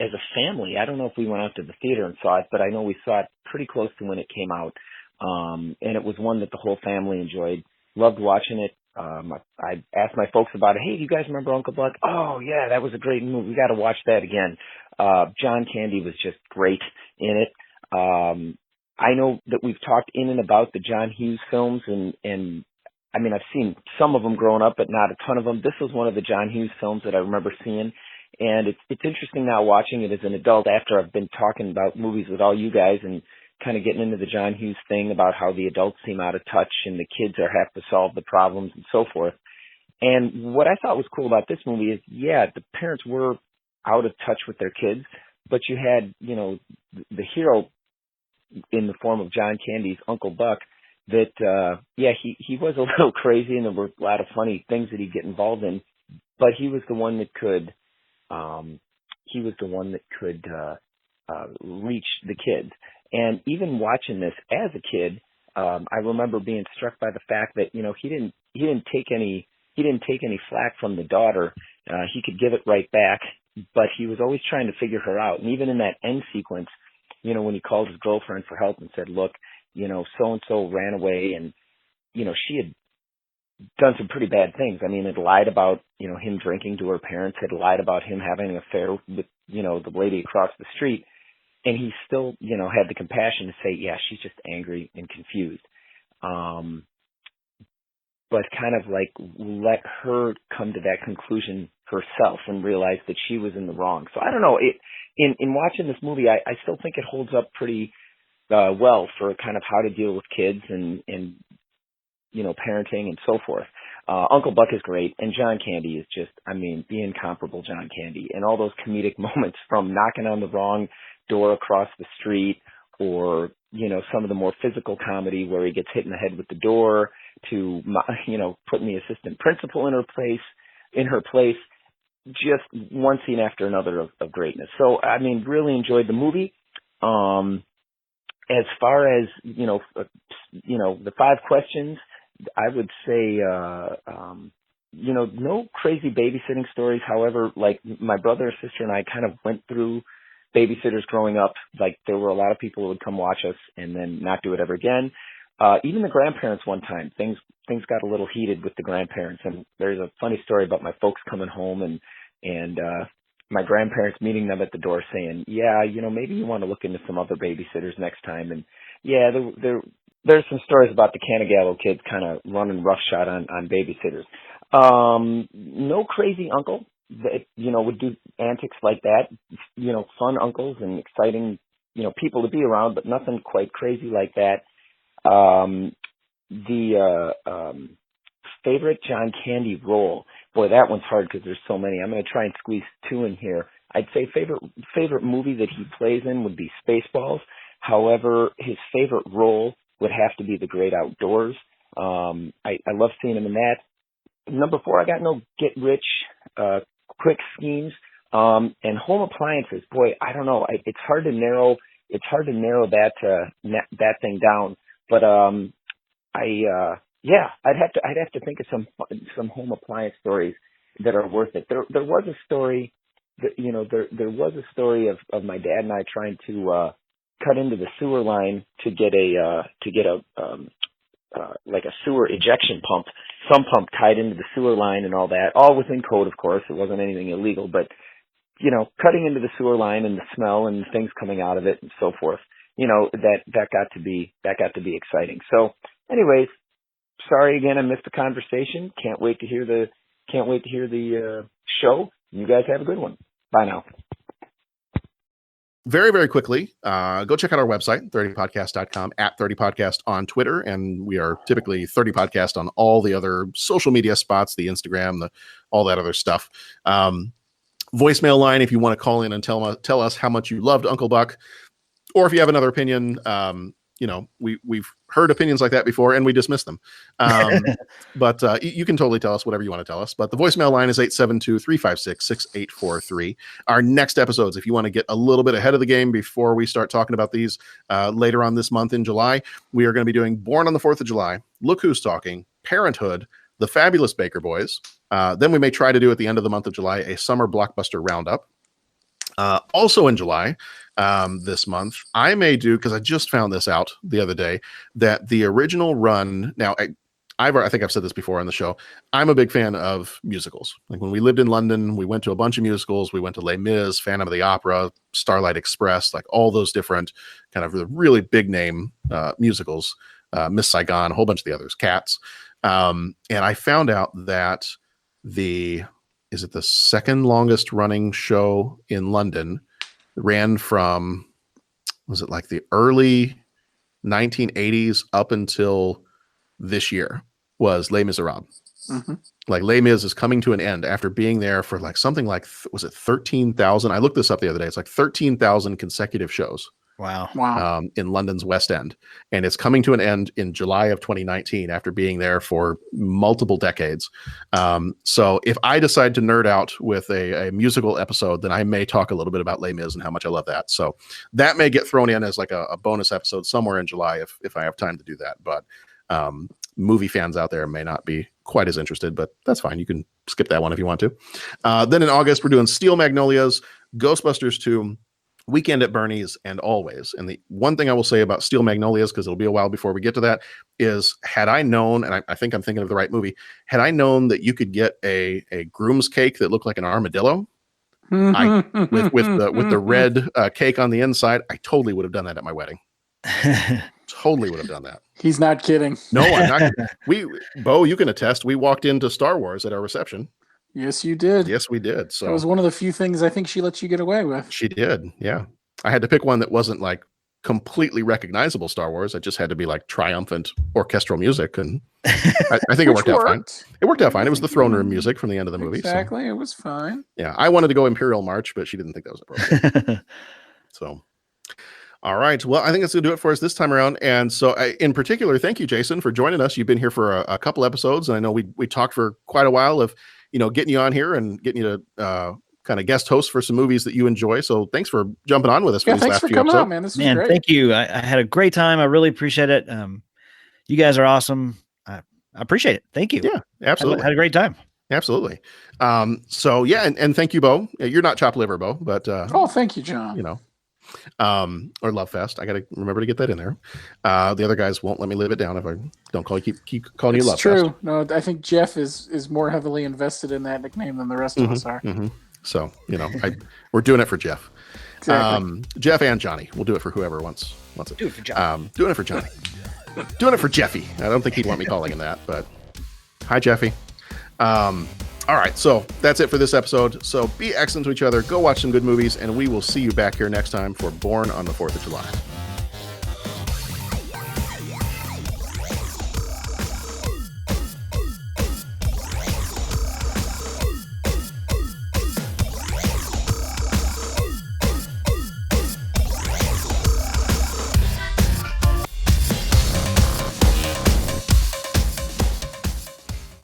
Speaker 2: as a family. I don't know if we went out to the theater and saw it, but I know we saw it pretty close to when it came out. And it was one that the whole family enjoyed. Loved watching it. I asked my folks about it. Hey, do you guys remember Uncle Buck? Oh yeah, that was a great movie. We got to watch that again. John Candy was just great in it. I know that we've talked in and about the John Hughes films, and I mean, I've seen some of them growing up, but not a ton of them. This was one of the John Hughes films that I remember seeing, and it's interesting now watching it as an adult after I've been talking about movies with all you guys and kind of getting into the John Hughes thing about how the adults seem out of touch and the kids have to solve the problems and so forth. And what I thought was cool about this movie is, yeah, the parents were out of touch with their kids, but you had, you know, the hero in the form of John Candy's Uncle Buck that, yeah, he was a little crazy and there were a lot of funny things that he'd get involved in, but he was the one that could, reach the kids. And even watching this as a kid, I remember being struck by the fact that, you know, he didn't take any flack from the daughter. He could give it right back, but he was always trying to figure her out. And even in that end sequence, you know, when he called his girlfriend for help and said, look, you know, so-and-so ran away and, you know, she had done some pretty bad things. I mean, had lied about, you know, him drinking to her parents, had lied about him having an affair with, you know, the lady across the street. And he still, you know, had the compassion to say, yeah, she's just angry and confused. But kind of like let her come to that conclusion herself and realize that she was in the wrong. So I don't know. In watching this movie, I still think it holds up pretty well for kind of how to deal with kids and you know, parenting and so forth. Uncle Buck is great, and John Candy is just, I mean, the incomparable John Candy. And all those comedic moments from knocking on the wrong door across the street, or, you know, some of the more physical comedy where he gets hit in the head with the door, to, you know, putting the assistant principal in her place, just one scene after another of greatness. So, I mean, really enjoyed the movie. As far as, you know, the 5 questions, I would say, you know, no crazy babysitting stories. However, like my brother or sister and I kind of went through babysitters growing up. Like there were a lot of people who would come watch us and then not do it ever again. Even the grandparents one time, things got a little heated with the grandparents. And there's a funny story about my folks coming home and my grandparents meeting them at the door saying, yeah, you know, maybe you want to look into some other babysitters next time. And yeah, there's some stories about the Canagalo kids kind of running roughshod on babysitters. No crazy uncle that, you know, would do antics like that. You know, fun uncles and exciting, you know, people to be around, but nothing quite crazy like that. Favorite John Candy role. Boy, that one's hard because there's so many. I'm going to try and squeeze 2 in here. I'd say favorite movie that he plays in would be Spaceballs. However, his favorite role would have to be The Great Outdoors. I love seeing him in that. Number 4, I got no get rich quick schemes. And Home Appliances. Boy, I don't know. It's hard to narrow that thing down. But yeah, I'd have to think of some home appliance stories that are worth it. There was a story that, you know, there was a story of my dad and I trying to cut into the sewer line to get like a sewer ejection pump, some pump tied into the sewer line and all that, all within code, of course. It wasn't anything illegal, but, you know, cutting into the sewer line and the smell and things coming out of it and so forth, you know, that got to be exciting. So anyways, sorry again, I missed the conversation. Can't wait to hear the show. You guys have a good one. Bye now.
Speaker 11: Very, very quickly, go check out our website, 30podcast.com, at 30podcast on Twitter. And we are typically 30podcast on all the other social media spots, the Instagram, all that other stuff. Voicemail line, if you want to call in and tell us how much you loved Uncle Buck, or if you have another opinion, we've heard opinions like that before and we dismiss them. But you can totally tell us whatever you want to tell us. But the voicemail line is 872-356-6843. Our next episodes, if you want to get a little bit ahead of the game before we start talking about these later on this month in July, we are going to be doing Born on the 4th of July, Look Who's Talking, Parenthood, The Fabulous Baker Boys. Then we may try to do at the end of the month of July a summer blockbuster roundup. Also in July, this month, I may do, because I just found this out the other day, that the original run. Now, I think I've said this before on the show. I'm a big fan of musicals. Like when we lived in London, we went to a bunch of musicals. We went to Les Mis, Phantom of the Opera, Starlight Express, like all those different kind of really big name musicals. Miss Saigon, a whole bunch of the others, Cats. And I found out that the second longest running show in London ran from, was it like the early 1980s up until this year, was Les Miserables. Mm-hmm. Like Les Mis is coming to an end after being there for like something like, was it 13,000? I looked this up the other day. It's like 13,000 consecutive shows.
Speaker 1: Wow.
Speaker 11: In London's West End. And it's coming to an end in July of 2019 after being there for multiple decades. So if I decide to nerd out with a musical episode, then I may talk a little bit about Les Mis and how much I love that. So that may get thrown in as like a bonus episode somewhere in July if I have time to do that. But movie fans out there may not be quite as interested, but that's fine. You can skip that one if you want to. Then in August, we're doing Steel Magnolias, Ghostbusters 2, Weekend at Bernie's, and Always. And the one thing I will say about Steel Magnolias, because it'll be a while before we get to that, is had I known, and I think I'm thinking of the right movie, had I known that you could get a groom's cake that looked like an armadillo, with the red cake on the inside, I totally would have done that at my wedding. Totally would have done that.
Speaker 12: He's not kidding.
Speaker 11: No, I'm not. Bo, you can attest. We walked into Star Wars at our reception.
Speaker 12: Yes, you did.
Speaker 11: Yes, we did. So
Speaker 12: that was one of the few things I think she let you get away with.
Speaker 11: She did. Yeah. I had to pick one that wasn't like completely recognizable Star Wars. It just had to be like triumphant orchestral music. And I think it worked out fine. It worked out fine. It was the throne room music from the end of the movie.
Speaker 12: Exactly.
Speaker 11: So.
Speaker 12: It was fine.
Speaker 11: Yeah. I wanted to go Imperial March, but she didn't think that was appropriate. So, all right. Well, I think that's going to do it for us this time around. And so in particular, thank you, Jason, for joining us. You've been here for a couple episodes. And I know we talked for quite a while of, getting you on here and getting you to kind of guest host for some movies that you enjoy. So thanks for jumping on with us for these last few episodes.
Speaker 12: On, man. This was great.
Speaker 1: Thank you. I had a great time. I really appreciate it. You guys are awesome. I appreciate it. Thank you.
Speaker 11: Yeah, absolutely.
Speaker 1: Had a great time.
Speaker 11: Absolutely. So yeah, and thank you, Bo. You're not chopped liver, Bo, but
Speaker 12: thank you, John.
Speaker 11: Or Love Fest. I got to remember to get that in there. The other guys won't let me live it down if I don't keep calling you Love Fest.
Speaker 12: True. No, I think Jeff is more heavily invested in that nickname than the rest of us are. Mm-hmm.
Speaker 11: So we're doing it for Jeff.
Speaker 12: Exactly.
Speaker 11: Jeff and Johnny. We'll do it for whoever wants it.
Speaker 1: Do it for Johnny.
Speaker 11: Doing it for Johnny. Doing it for Jeffy. I don't think he'd want me calling him that, but hi, Jeffy. All right, so that's it for this episode. So be excellent to each other. Go watch some good movies, and we will see you back here next time for Born on the 4th of July.